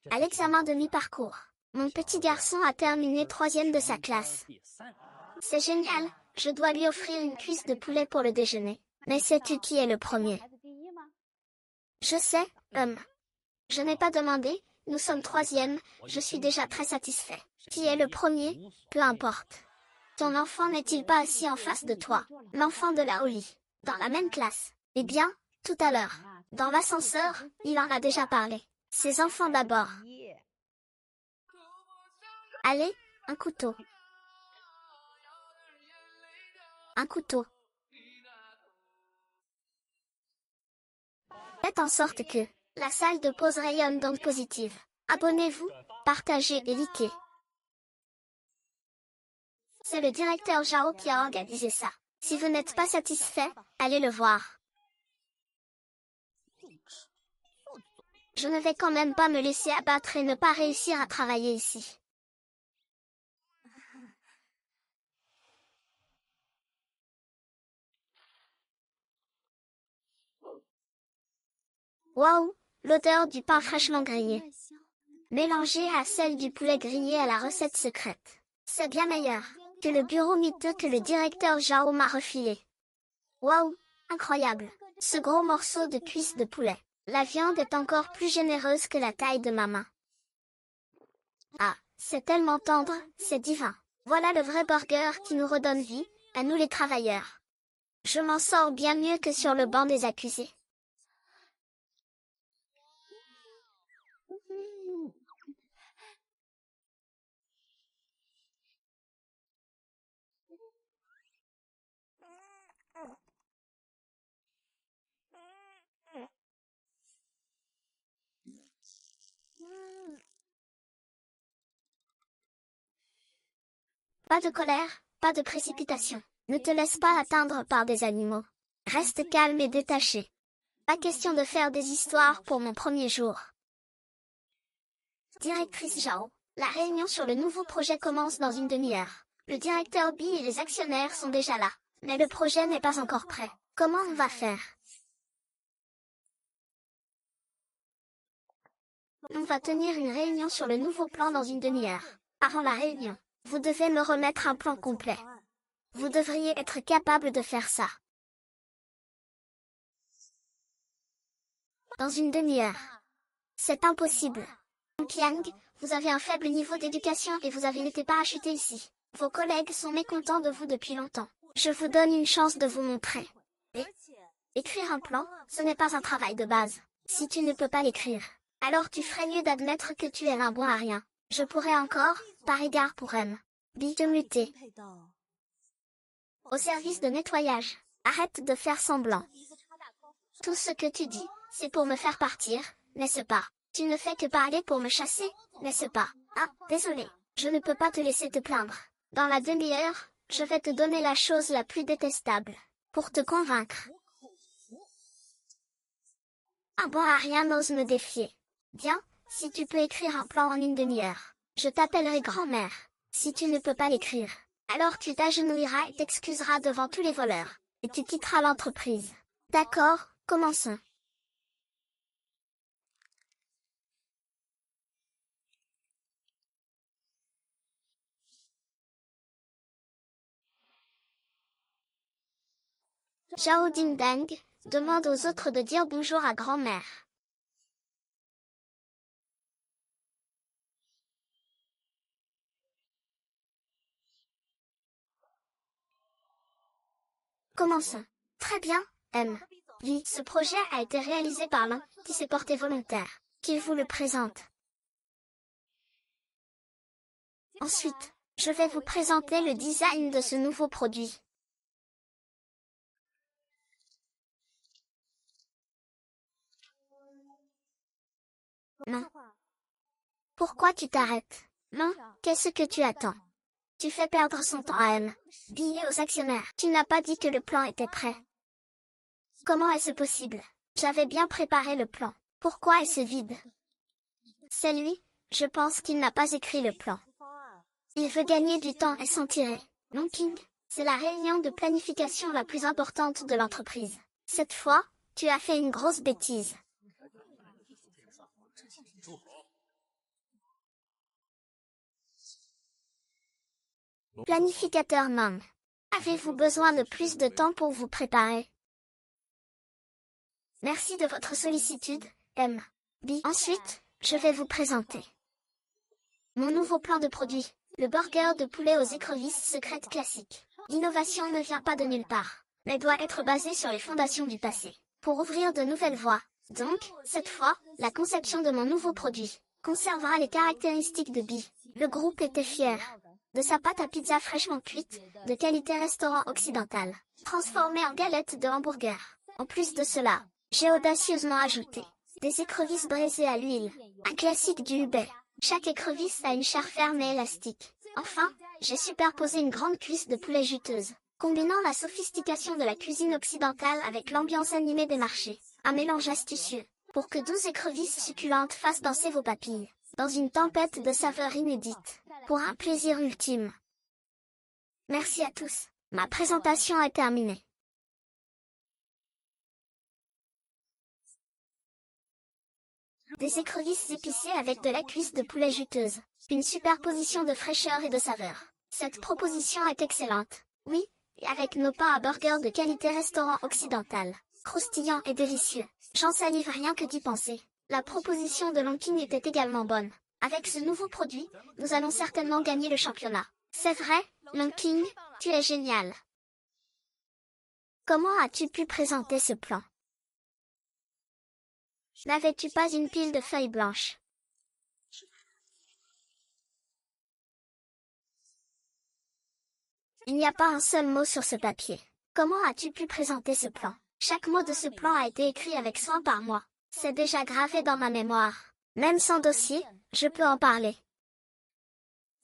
À l'examen de mi-parcours, mon petit garçon a terminé 3e de sa classe. C'est génial, je dois lui offrir une cuisse de poulet pour le déjeuner. Mais sais-tu qui est le premier? Je sais, je n'ai pas demandé, nous sommes 3e, je suis déjà très satisfait. Qui est le premier? Peu importe. Ton enfant n'est-il pas assis en face de toi? L'enfant de la Oli. Dans la même classe. Eh bien, tout à l'heure. Dans l'ascenseur, il en a déjà parlé. Ses enfants d'abord. Allez, un couteau. Un couteau. Faites en sorte que la salle de pause rayonne d'ondes positives. Abonnez-vous, partagez et likez. C'est le directeur Zhao qui a organisé ça. Si vous n'êtes pas satisfait, allez le voir. Je ne vais quand même pas me laisser abattre et ne pas réussir à travailler ici. Waouh, l'odeur du pain fraîchement grillé. Mélangée à celle du poulet grillé à la recette secrète. C'est bien meilleur que le bureau miteux que le directeur Zhao m'a refilé. Waouh, incroyable. Ce gros morceau de cuisse de poulet. La viande est encore plus généreuse que la taille de ma main. C'est tellement tendre, c'est divin. Voilà le vrai burger qui nous redonne vie, à nous les travailleurs. Je m'en sors bien mieux que sur le banc des accusés. Pas de colère, pas de précipitation. Ne te laisse pas atteindre par des animaux. Reste calme et détaché. Pas question de faire des histoires pour mon premier jour. Directrice Zhao, la réunion sur le nouveau projet commence dans une demi-heure. Le directeur Bi et les actionnaires sont déjà là. Mais le projet n'est pas encore prêt. Comment on va faire? On va tenir une réunion sur le nouveau plan dans une demi-heure. Avant la réunion, vous devez me remettre un plan complet. Vous devriez être capable de faire ça. Dans une demi-heure. C'est impossible. Yang, vous avez un faible niveau d'éducation et vous avez été parachuté ici. Vos collègues sont mécontents de vous depuis longtemps. Je vous donne une chance de vous montrer. Et écrire un plan, ce n'est pas un travail de base. Si tu ne peux pas l'écrire, alors tu ferais mieux d'admettre que tu es un bon à rien. Je pourrais encore, par égard pour elle, te muter. Au service de nettoyage, arrête de faire semblant. Tout ce que tu dis, c'est pour me faire partir, n'est-ce pas? Tu ne fais que parler pour me chasser, n'est-ce pas? Ah, désolé, je ne peux pas te laisser te plaindre. Dans la demi-heure, je vais te donner la chose la plus détestable, pour te convaincre. Un bon à rien n'ose me défier. Bien, si tu peux écrire un plan en une demi-heure, je t'appellerai grand-mère. Si tu ne peux pas l'écrire, alors tu t'agenouilleras et t'excuseras devant tous les voleurs, et tu quitteras l'entreprise. D'accord, commençons. Zhao Dingdang demande aux autres de dire bonjour à grand-mère. Commençons. Très bien, M. Oui, ce projet a été réalisé par l'un qui s'est porté volontaire, qu'il vous le présente. Ensuite, je vais vous présenter le design de ce nouveau produit. Non. Pourquoi tu t'arrêtes? Non, qu'est-ce que tu attends? Tu fais perdre son temps à elle. Billets aux actionnaires. Tu n'as pas dit que le plan était prêt. Comment est-ce possible? J'avais bien préparé le plan. Pourquoi est-ce vide? C'est lui, je pense qu'il n'a pas écrit le plan. Il veut gagner du temps et s'en tirer. Non, King, c'est la réunion de planification la plus importante de l'entreprise. Cette fois, tu as fait une grosse bêtise. Planificateur Mang. Avez-vous besoin de plus de temps pour vous préparer? Merci de votre sollicitude, M. B. Ensuite, je vais vous présenter mon nouveau plan de produit, le burger de poulet aux écrevisses secrètes classiques. L'innovation ne vient pas de nulle part, mais doit être basée sur les fondations du passé, pour ouvrir de nouvelles voies. Donc, cette fois, la conception de mon nouveau produit conservera les caractéristiques de B. Le groupe était fier de sa pâte à pizza fraîchement cuite, de qualité restaurant occidental, transformée en galette de hamburger. En plus de cela, j'ai audacieusement ajouté des écrevisses braisées à l'huile, un classique du Hubei. Chaque écrevisse a une chair ferme et élastique. Enfin, j'ai superposé une grande cuisse de poulet juteuse, combinant la sophistication de la cuisine occidentale avec l'ambiance animée des marchés. Un mélange astucieux, pour que 12 écrevisses succulentes fassent danser vos papilles, dans une tempête de saveurs inédites, pour un plaisir ultime. Merci à tous. Ma présentation est terminée. Des écrevisses épicées avec de la cuisse de poulet juteuse. Une superposition de fraîcheur et de saveur. Cette proposition est excellente. Oui, et avec nos pains à burger de qualité restaurant occidental. Croustillant et délicieux. J'en salive rien que d'y penser. La proposition de Lonking était également bonne. Avec ce nouveau produit, nous allons certainement gagner le championnat. C'est vrai, Lonking, tu es génial. Comment as-tu pu présenter ce plan? N'avais-tu pas une pile de feuilles blanches? Il n'y a pas un seul mot sur ce papier. Comment as-tu pu présenter ce plan? Chaque mot de ce plan a été écrit avec soin par moi. C'est déjà gravé dans ma mémoire. Même sans dossier, je peux en parler.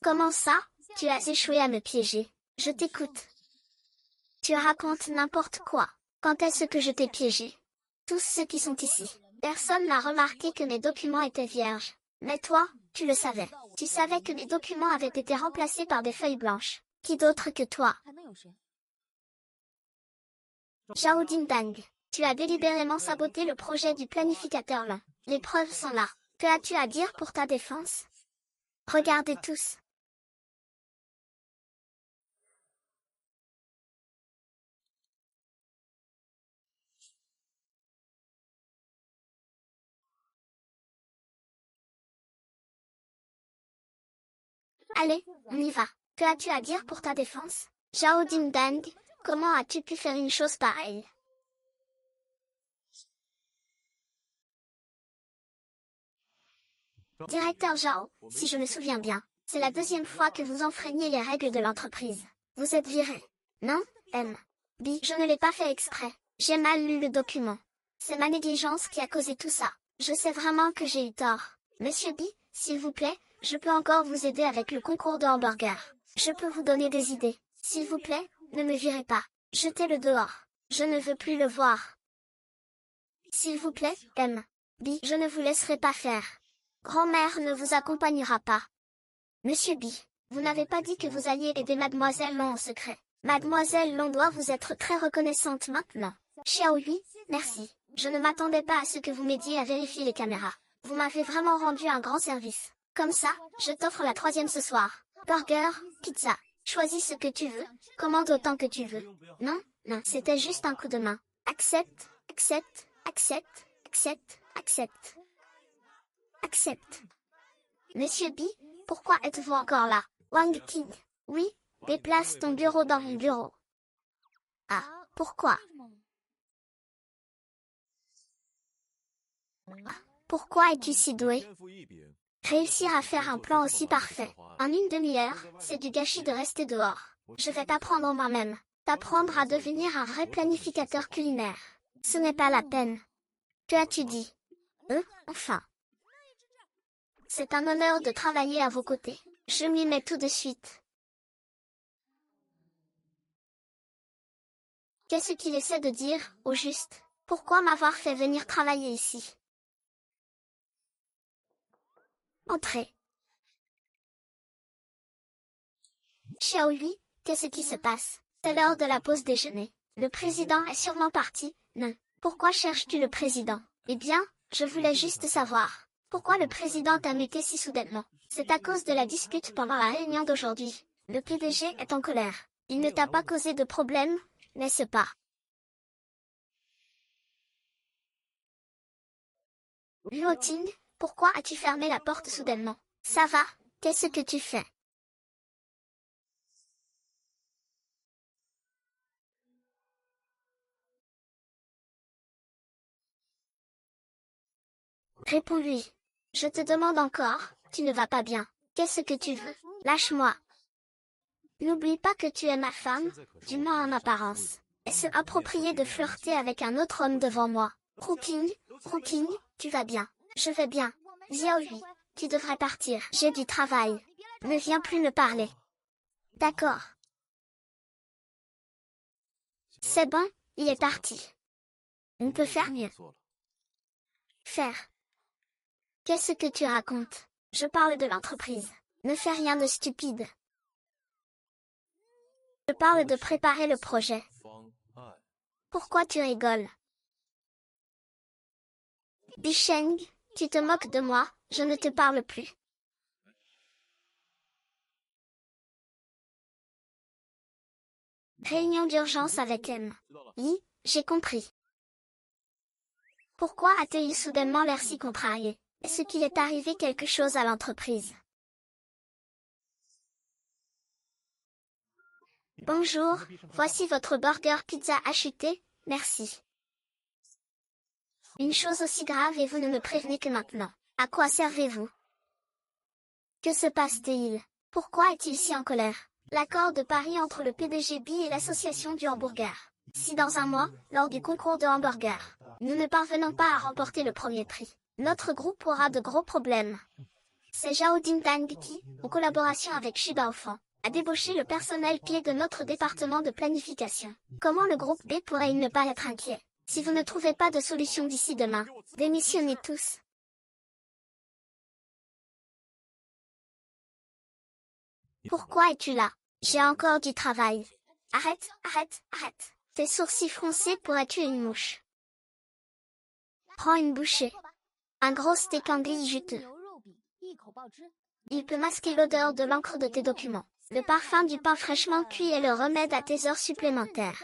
Comment ça, tu as échoué à me piéger? Je t'écoute. Tu racontes n'importe quoi. Quand est-ce que je t'ai piégé? Tous ceux qui sont ici. Personne n'a remarqué que mes documents étaient vierges. Mais toi, tu le savais. Tu savais que mes documents avaient été remplacés par des feuilles blanches. Qui d'autre que toi? Zhao Dingdang, tu as délibérément saboté le projet du planificateur là. Les preuves sont là. Que as-tu à dire pour ta défense? Regardez tous. Allez, on y va. Que as-tu à dire pour ta défense? Zhao Dingdang, comment as-tu pu faire une chose pareille? Directeur Zhao, si je me souviens bien, c'est la deuxième fois que vous enfreignez les règles de l'entreprise. Vous êtes viré. Non, M. B. Je ne l'ai pas fait exprès. J'ai mal lu le document. C'est ma négligence qui a causé tout ça. Je sais vraiment que j'ai eu tort. Monsieur B, s'il vous plaît, je peux encore vous aider avec le concours de hamburger. Je peux vous donner des idées. S'il vous plaît, ne me virez pas. Jetez-le dehors. Je ne veux plus le voir. S'il vous plaît, M. B, je ne vous laisserai pas faire. Grand-mère ne vous accompagnera pas. Monsieur B, vous n'avez pas dit que vous alliez aider Mademoiselle Long en secret. Mademoiselle Long doit vous être très reconnaissante maintenant. Xiao Hui, merci. Je ne m'attendais pas à ce que vous m'aidiez à vérifier les caméras. Vous m'avez vraiment rendu un grand service. Comme ça, je t'offre la troisième ce soir. Burger, pizza. Choisis ce que tu veux. Commande autant que tu veux. Non, non, c'était juste un coup de main. Accepte, accepte, accepte, accepte, accepte. Accepte. Monsieur B, pourquoi êtes-vous encore là? Wang King. Oui, déplace ton bureau dans mon bureau. Ah, pourquoi? Ah, pourquoi es-tu si doué? Réussir à faire un plan aussi parfait, en une demi-heure, c'est du gâchis de rester dehors. Je vais t'apprendre moi-même. T'apprendre à devenir un vrai planificateur culinaire. Ce n'est pas la peine. Que as-tu dit? Enfin. C'est un honneur de travailler à vos côtés. Je m'y mets tout de suite. Qu'est-ce qu'il essaie de dire, au juste? Pourquoi m'avoir fait venir travailler ici? Entrez. Xiao Hui, qu'est-ce qui se passe? C'est l'heure de la pause déjeuner. Le président est sûrement parti. Non. Pourquoi cherches-tu le président? Eh bien, je voulais juste savoir. Pourquoi le président t'a muté si soudainement? C'est à cause de la dispute pendant la réunion d'aujourd'hui. Le PDG est en colère. Il ne t'a pas causé de problème, n'est-ce pas? Luo Ting, pourquoi as-tu fermé la porte soudainement? Ça va? Qu'est-ce que tu fais? Réponds-lui. Je te demande encore, tu ne vas pas bien. Qu'est-ce que tu veux? Lâche-moi. N'oublie pas que tu es ma femme, du moins en apparence. Est-ce approprié de flirter avec un autre homme devant moi? Ruking, Ruking, tu vas bien. Je vais bien. Xiao Hui, tu devrais partir. J'ai du travail. Ne viens plus me parler. D'accord. C'est bon, il est parti. On peut faire mieux. Faire. Qu'est-ce que tu racontes? Je parle de l'entreprise. Ne fais rien de stupide. Je parle de préparer le projet. Pourquoi tu rigoles? Bicheng, tu te moques de moi, je ne te parle plus. Réunion d'urgence avec M. Oui, j'ai compris. Pourquoi as-tu eu soudainement l'air si contrarié? Est-ce qu'il est arrivé quelque chose à l'entreprise? Bonjour, voici votre burger pizza acheté, merci. Une chose aussi grave et vous ne me prévenez que maintenant. À quoi servez-vous? Que se passe-t-il? Pourquoi est-il si en colère? L'accord de Paris entre le PDG B et l'association du hamburger. Si dans un mois, lors du concours de hamburger, nous ne parvenons pas à remporter le premier prix, notre groupe aura de gros problèmes. C'est Zhao Dingdang qui, en collaboration avec Shibaofan, a débauché le personnel pied de notre département de planification. Comment le groupe B pourrait-il ne pas être inquiet? Si vous ne trouvez pas de solution d'ici demain, démissionnez tous. Pourquoi es-tu là? J'ai encore du travail. Arrête, arrête, arrête. Tes sourcils froncés pourraient tuer une mouche. Prends une bouchée. Un gros steak anguille juteux. Il peut masquer l'odeur de l'encre de tes documents. Le parfum du pain fraîchement cuit est le remède à tes heures supplémentaires.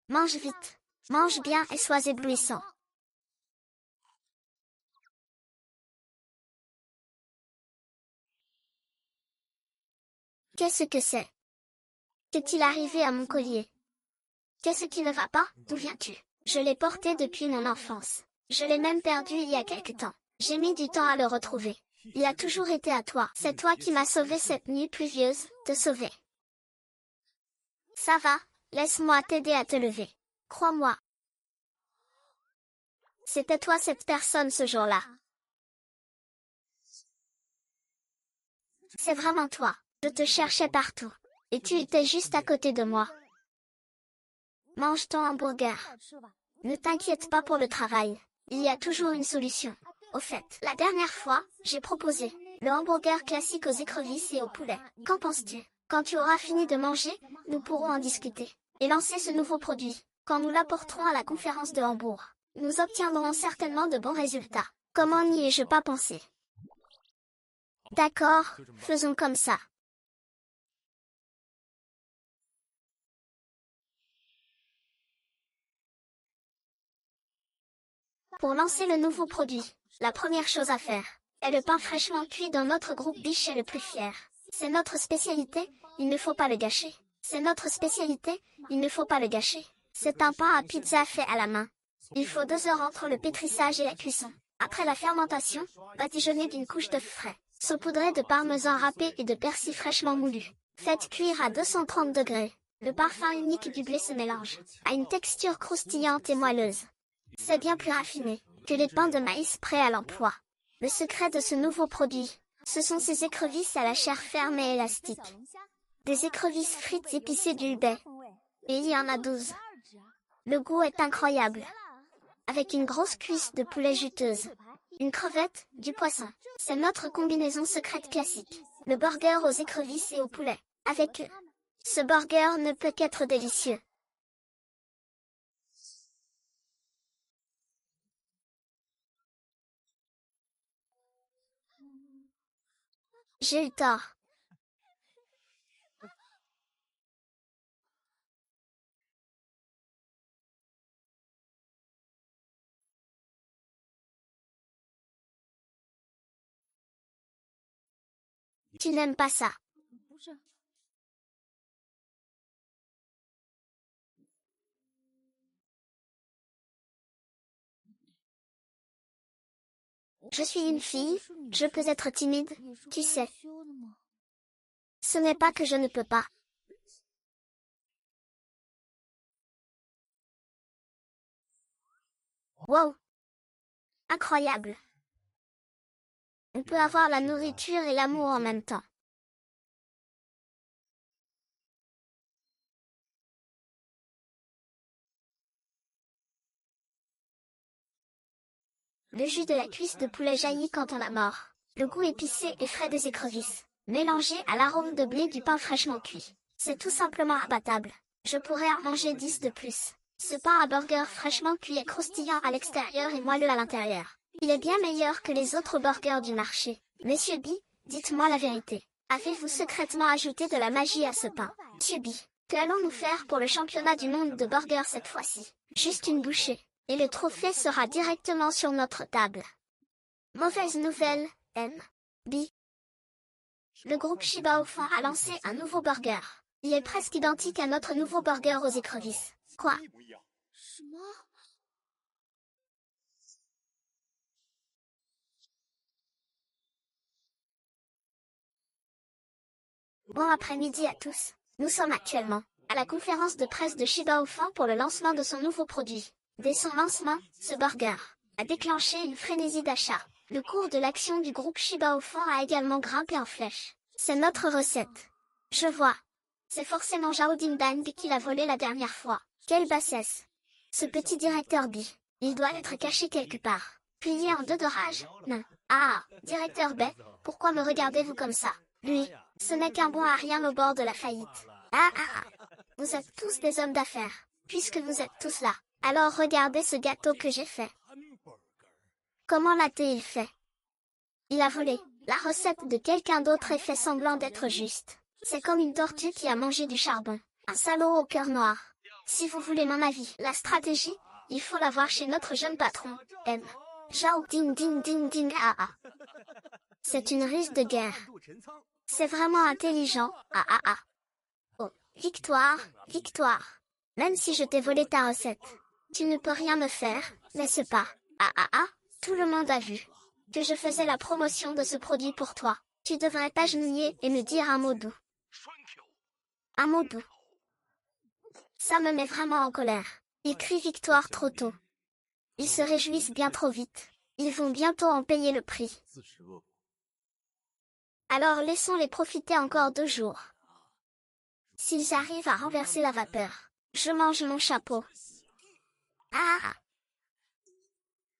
Mange vite, mange bien et sois éblouissant. Qu'est-ce que c'est? Qu'est-il arrivé à mon collier? Qu'est-ce qui ne va pas? D'où viens-tu? Je l'ai porté depuis mon enfance. Je l'ai même perdu il y a quelque temps. J'ai mis du temps à le retrouver. Il a toujours été à toi. C'est toi qui m'as sauvé cette nuit pluvieuse, te sauver. Ça va, laisse-moi t'aider à te lever. Crois-moi. C'était toi cette personne ce jour-là. C'est vraiment toi. Je te cherchais partout. Et tu étais juste à côté de moi. Mange ton hamburger. Ne t'inquiète pas pour le travail. Il y a toujours une solution. Au fait, la dernière fois, j'ai proposé le hamburger classique aux écrevisses et au poulet. Qu'en penses-tu? Quand tu auras fini de manger, nous pourrons en discuter. Et lancer ce nouveau produit. Quand nous l'apporterons à la conférence de Hambourg, nous obtiendrons certainement de bons résultats. Comment n'y ai-je pas pensé? D'accord, faisons comme ça. Pour lancer le nouveau produit, la première chose à faire est le pain fraîchement cuit dont notre groupe Biche est le plus fier. C'est notre spécialité, il ne faut pas le gâcher. C'est notre spécialité, il ne faut pas le gâcher. C'est un pain à pizza fait à la main. Il faut 2 heures entre le pétrissage et la cuisson. Après la fermentation, badigeonné d'une couche d'œuf frais, saupoudré de parmesan râpé et de persil fraîchement moulu. Faites cuire à 230 degrés. Le parfum unique du blé se mélange à une texture croustillante et moelleuse. C'est bien plus raffiné que les pains de maïs prêts à l'emploi. Le secret de ce nouveau produit, ce sont ces écrevisses à la chair ferme et élastique. Des écrevisses frites épicées du lait. Et il y en a 12. Le goût est incroyable. Avec une grosse cuisse de poulet juteuse. Une crevette, du poisson. C'est notre combinaison secrète classique. Le burger aux écrevisses et au poulet. Avec eux. Ce burger ne peut qu'être délicieux. J'ai eu tort. Tu n'aimes pas ça. Je suis une fille, je peux être timide, tu sais. Ce n'est pas que je ne peux pas. Wow! Incroyable! On peut avoir la nourriture et l'amour en même temps. Le jus de la cuisse de poulet jaillit quand on la mord. Le goût épicé et frais des écrevisses, mélangé à l'arôme de blé du pain fraîchement cuit. C'est tout simplement imbattable. Je pourrais en manger 10 de plus. Ce pain à burger fraîchement cuit est croustillant à l'extérieur et moelleux à l'intérieur. Il est bien meilleur que les autres burgers du marché. Monsieur B, dites-moi la vérité. Avez-vous secrètement ajouté de la magie à ce pain? Monsieur B, que allons-nous faire pour le championnat du monde de burgers cette fois-ci? Juste une bouchée. Et le trophée sera directement sur notre table. Mauvaise nouvelle, M. B. Le groupe Shiba Inu a lancé un nouveau burger. Il est presque identique à notre nouveau burger aux écrevisses. Quoi? Bon après-midi à tous. Nous sommes actuellement à la conférence de presse de Shiba Inu pour le lancement de son nouveau produit. Dès son lancement, ce burger a déclenché une frénésie d'achat. Le cours de l'action du groupe Shiba Inu a également grimpé en flèche. C'est notre recette. Je vois. C'est forcément Zhao Dingdang qui l'a volé la dernière fois. Quelle bassesse. Ce petit directeur B. Il doit être caché quelque part. Plié en deux de rage. Non. Ah, directeur B, pourquoi me regardez-vous comme ça? Lui, ce n'est qu'un bon à rien au bord de la faillite. Ah ah ah. Vous êtes tous des hommes d'affaires. Puisque vous êtes tous là. Alors regardez ce gâteau que j'ai fait. Comment l'a-t-il fait? Il a volé la recette de quelqu'un d'autre et fait semblant d'être juste. C'est comme une tortue qui a mangé du charbon. Un salaud au cœur noir. Si vous voulez mon avis, la stratégie, il faut la voir chez notre jeune patron, M. Zhao ding ding ding ding ah ah. C'est une ruse de guerre. C'est vraiment intelligent, ah ah ah. Oh, victoire, victoire. Même si je t'ai volé ta recette, tu ne peux rien me faire, n'est-ce pas? Ah ah ah, tout le monde a vu que je faisais la promotion de ce produit pour toi. Tu devrais t'agenouiller et me dire un mot doux. Un mot doux. Ça me met vraiment en colère. Ils crient victoire trop tôt. Ils se réjouissent bien trop vite. Ils vont bientôt en payer le prix. Alors laissons-les profiter encore 2 jours. S'ils arrivent à renverser la vapeur, je mange mon chapeau. Ah!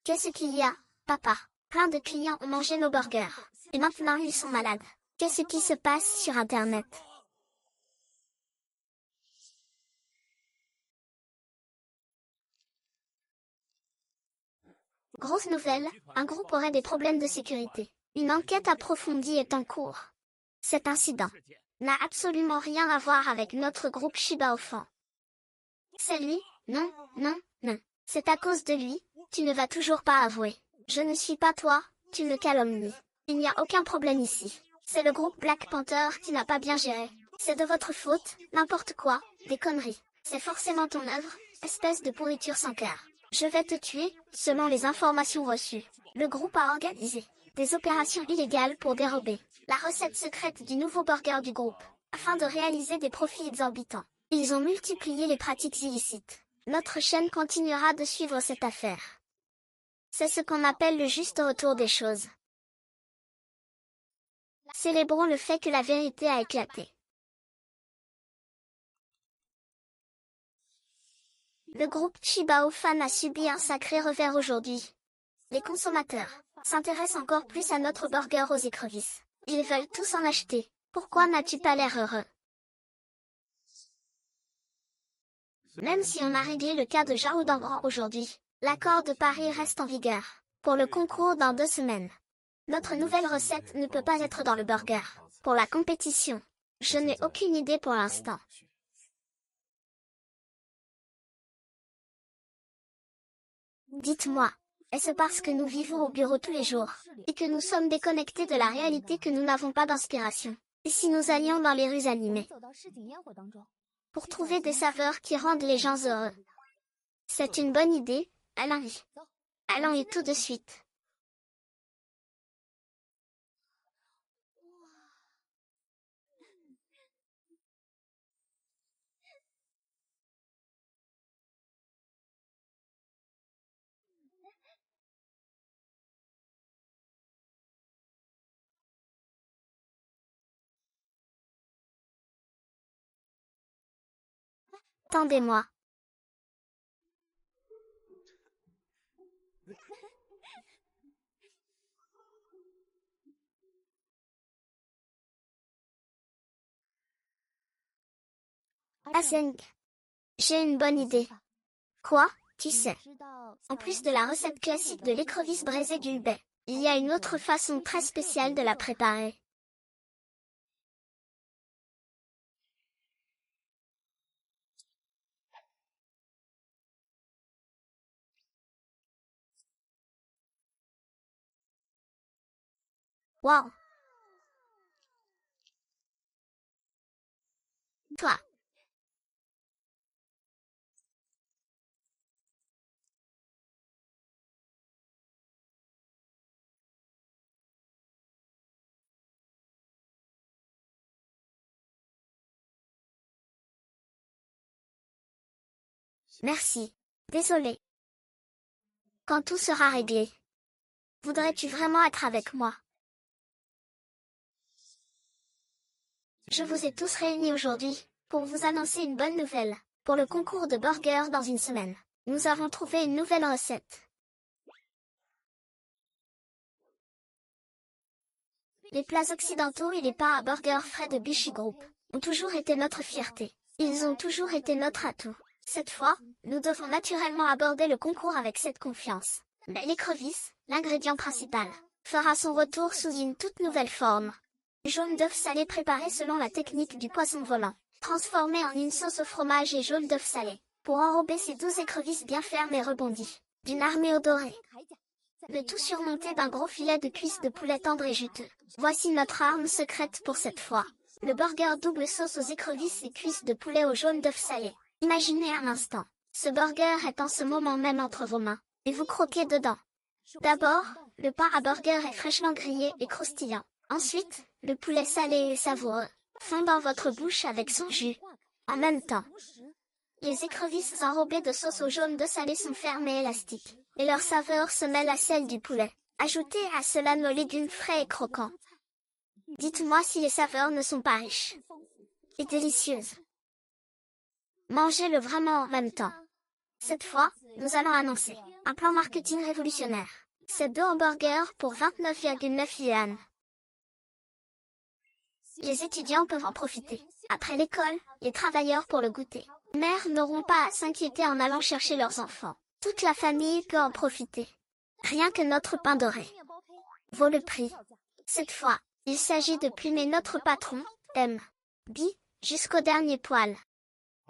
Qu'est-ce qu'il y a, papa? Plein de clients ont mangé nos burgers. Et maintenant ils sont malades. Qu'est-ce qui se passe sur Internet? Grosse nouvelle, un groupe aurait des problèmes de sécurité. Une enquête approfondie est en cours. Cet incident n'a absolument rien à voir avec notre groupe Shiba Inu. C'est lui? Non, non, non. C'est à cause de lui, tu ne vas toujours pas avouer. Je ne suis pas toi, tu me calomnies. Il n'y a aucun problème ici. C'est le groupe Black Panther qui n'a pas bien géré. C'est de votre faute, n'importe quoi, des conneries. C'est forcément ton œuvre, espèce de pourriture sans cœur. Je vais te tuer, selon les informations reçues. Le groupe a organisé des opérations illégales pour dérober la recette secrète du nouveau burger du groupe, afin de réaliser des profits exorbitants. Ils ont multiplié les pratiques illicites. Notre chaîne continuera de suivre cette affaire. C'est ce qu'on appelle le juste retour des choses. Célébrons le fait que la vérité a éclaté. Le groupe Shiba Inu a subi un sacré revers aujourd'hui. Les consommateurs s'intéressent encore plus à notre burger aux écrevisses. Ils veulent tous en acheter. Pourquoi n'as-tu pas l'air heureux? Même si on a réglé le cas de Zhao Dongran aujourd'hui, l'accord de Paris reste en vigueur pour le concours dans 2 semaines. Notre nouvelle recette ne peut pas être dans le burger. Pour la compétition, je n'ai aucune idée pour l'instant. Dites-moi, est-ce parce que nous vivons au bureau tous les jours, et que nous sommes déconnectés de la réalité que nous n'avons pas d'inspiration? Et si nous allions dans les rues animées pour trouver des saveurs qui rendent les gens heureux? C'est une bonne idée, allons-y. Allons-y tout de suite. Attendez-moi. Aseng, j'ai une bonne idée. Quoi, tu sais? En plus de la recette classique de l'écrevisse braisée du lait, il y a une autre façon très spéciale de la préparer. Waouh! Toi, merci. Désolé. Quand tout sera réglé, voudrais-tu vraiment être avec moi? Je vous ai tous réunis aujourd'hui pour vous annoncer une bonne nouvelle. Pour le concours de burgers dans une semaine, nous avons trouvé une nouvelle recette. Les plats occidentaux et les pains à burger frais de Bishi Group ont toujours été notre fierté. Ils ont toujours été notre atout. Cette fois, nous devons naturellement aborder le concours avec cette confiance. Mais l'écrevisse, l'ingrédient principal, fera son retour sous une toute nouvelle forme. Jaune d'œuf salé préparé selon la technique du poisson volant, transformé en une sauce au fromage et jaune d'œuf salé, pour enrober ces 12 écrevisses bien fermes et rebondies, d'une armée odorée. Le tout surmonté d'un gros filet de cuisses de poulet tendre et juteux. Voici notre arme secrète pour cette fois. Le burger double sauce aux écrevisses et cuisses de poulet au jaune d'œuf salé. Imaginez un instant. Ce burger est en ce moment même entre vos mains, et vous croquez dedans. D'abord, le pain à burger est fraîchement grillé et croustillant. Ensuite, le poulet salé et savoureux, fond dans votre bouche avec son jus. En même temps, les écrevisses enrobées de sauce au jaune d'œuf salé sont fermes et élastiques, et leur saveur se mêle à celle du poulet. Ajoutez à cela nos légumes frais et croquants. Dites-moi si les saveurs ne sont pas riches et délicieuses. Mangez-le vraiment en même temps. Cette fois, nous allons annoncer un plan marketing révolutionnaire. C'est 2 hamburgers pour 29,9 yuan. Les étudiants peuvent en profiter. Après l'école, les travailleurs pour le goûter. Mères n'auront pas à s'inquiéter en allant chercher leurs enfants. Toute la famille peut en profiter. Rien que notre pain doré vaut le prix. Cette fois, il s'agit de plumer notre patron, M. B, jusqu'au dernier poil.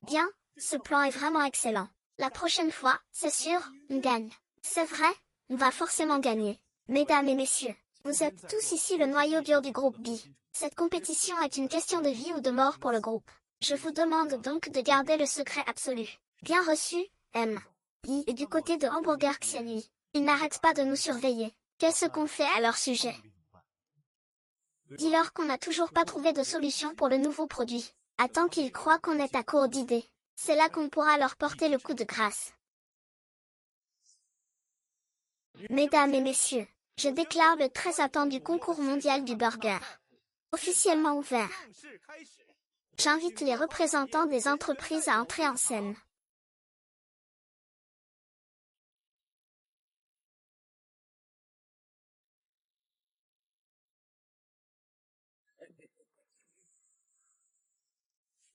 Bien, ce plan est vraiment excellent. La prochaine fois, c'est sûr, on gagne. C'est vrai, on va forcément gagner. Mesdames et messieurs, vous êtes tous ici le noyau dur du groupe B. Cette compétition est une question de vie ou de mort pour le groupe. Je vous demande donc de garder le secret absolu. Bien reçu, M. B. Et du côté de Hamburger Xianui, ils n'arrêtent pas de nous surveiller. Qu'est-ce qu'on fait à leur sujet? Dis-leur qu'on n'a toujours pas trouvé de solution pour le nouveau produit. Attends qu'ils croient qu'on est à court d'idées. C'est là qu'on pourra leur porter le coup de grâce. Mesdames et messieurs, je déclare le très attendu concours mondial du burger officiellement ouvert. J'invite les représentants des entreprises à entrer en scène.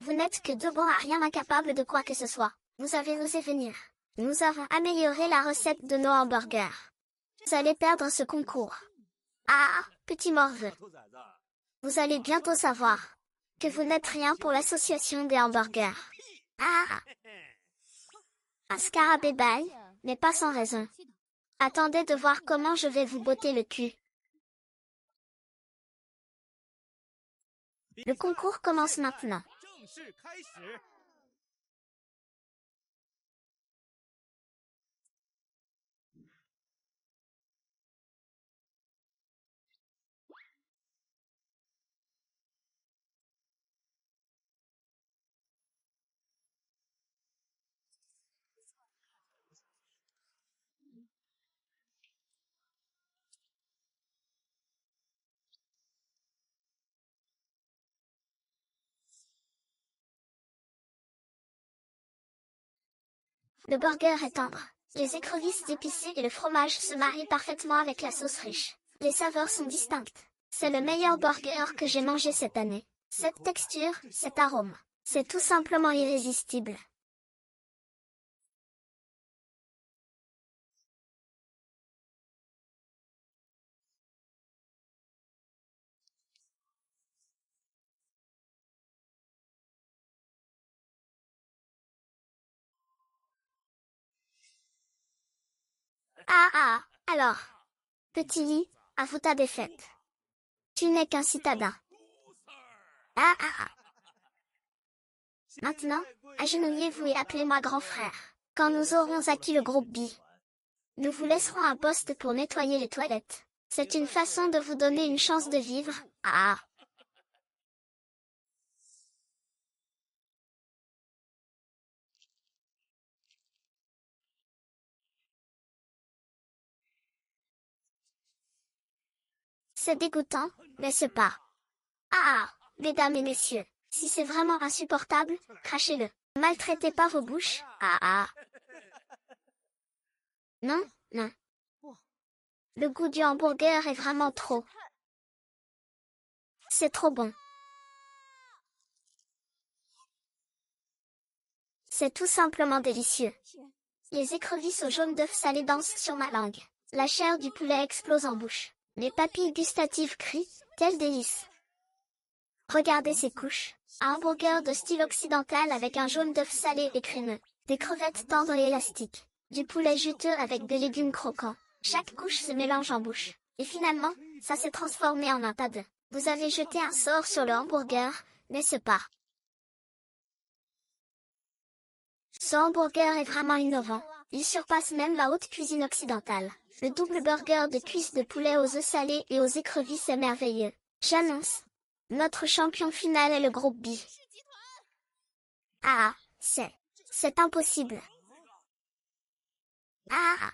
Vous n'êtes que deux bons à rien incapables de quoi que ce soit. Vous avez osé venir. Nous avons amélioré la recette de nos hamburgers. Vous allez perdre ce concours. Ah, petit morveux. Vous allez bientôt savoir que vous n'êtes rien pour l'association des hamburgers. Ah! Un scarabée bâille, mais pas sans raison. Attendez de voir comment je vais vous botter le cul. Le concours commence maintenant. Le burger est tendre. Les écrevisses épicées et le fromage se marient parfaitement avec la sauce riche. Les saveurs sont distinctes. C'est le meilleur burger que j'ai mangé cette année. Cette texture, cet arôme, c'est tout simplement irrésistible. Alors, petit lit, avoue ta défaite. Tu n'es qu'un citadin. Ah, ah, ah. Maintenant, agenouillez-vous et appelez-moi grand frère. Quand nous aurons acquis le groupe B, nous vous laisserons un poste pour nettoyer les toilettes. C'est une façon de vous donner une chance de vivre. Ah. C'est dégoûtant, mais c'est pas. Mesdames et messieurs, si c'est vraiment insupportable, crachez-le. Maltraitez pas vos bouches. Non, non. Le goût du hamburger est vraiment trop. C'est trop bon. C'est tout simplement délicieux. Les écrevisses au jaune d'œuf salé dansent sur ma langue. La chair du poulet explose en bouche. Les papilles gustatives crient, quel délice! Regardez ces couches. Un hamburger de style occidental avec un jaune d'œuf salé et crémeux. Des crevettes tendres et élastiques. Du poulet juteux avec des légumes croquants. Chaque couche se mélange en bouche. Et finalement, ça s'est transformé en un tas de... Vous avez jeté un sort sur le hamburger, n'est-ce pas? Ce hamburger est vraiment innovant. Il surpasse même la haute cuisine occidentale. Le double burger de cuisses de poulet aux œufs salés et aux écrevisses est merveilleux. J'annonce. Notre champion final est le groupe B. Ah, c'est impossible. Ah.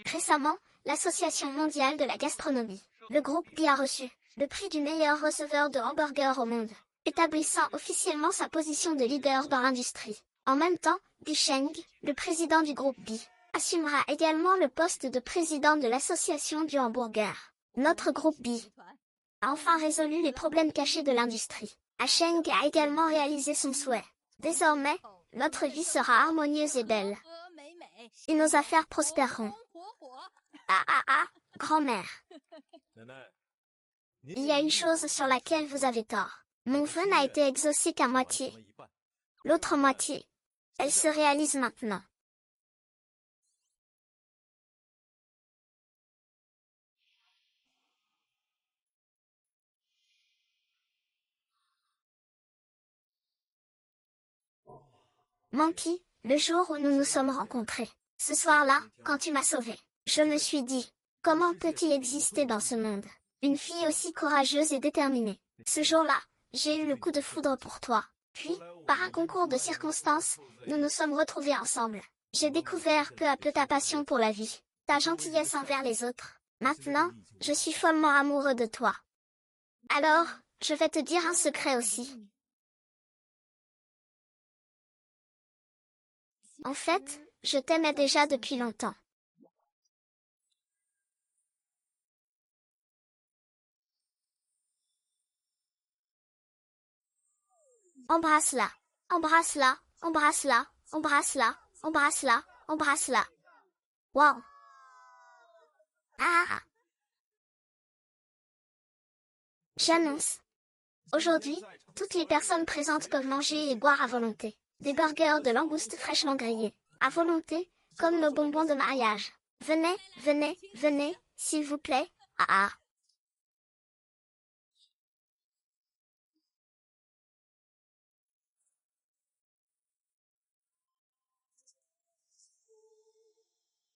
Récemment, l'Association mondiale de la gastronomie, le groupe B a reçu le prix du meilleur receveur de hamburgers au monde, établissant officiellement sa position de leader dans l'industrie. En même temps, Bi Cheng, le président du groupe B, assumera également le poste de président de l'association du hamburger. Notre groupe B a enfin résolu les problèmes cachés de l'industrie. Cheng a également réalisé son souhait. Désormais, notre vie sera harmonieuse et belle. Et nos affaires prospéreront. Grand-mère. Il y a une chose sur laquelle vous avez tort. Mon vœu n'a été exaucé qu'à moitié. L'autre moitié, elle se réalise maintenant. Monkey, le jour où nous nous sommes rencontrés. Ce soir-là, quand tu m'as sauvé, je me suis dit, comment peut-il exister dans ce monde une fille aussi courageuse et déterminée? Ce jour-là, j'ai eu le coup de foudre pour toi. Puis, par un concours de circonstances, nous nous sommes retrouvés ensemble. J'ai découvert peu à peu ta passion pour la vie, ta gentillesse envers les autres. Maintenant, je suis follement amoureux de toi. Alors, je vais te dire un secret aussi. En fait, je t'aimais déjà depuis longtemps. Embrasse-la, embrasse-la, embrasse-la, embrasse-la, embrasse-la, embrasse-la. Wow. Ah. J'annonce. Aujourd'hui, toutes les personnes présentes peuvent manger et boire à volonté. Des burgers de langoustes fraîchement grillés. À volonté, comme nos bonbons de mariage. Venez, venez, venez, s'il vous plaît. Ah.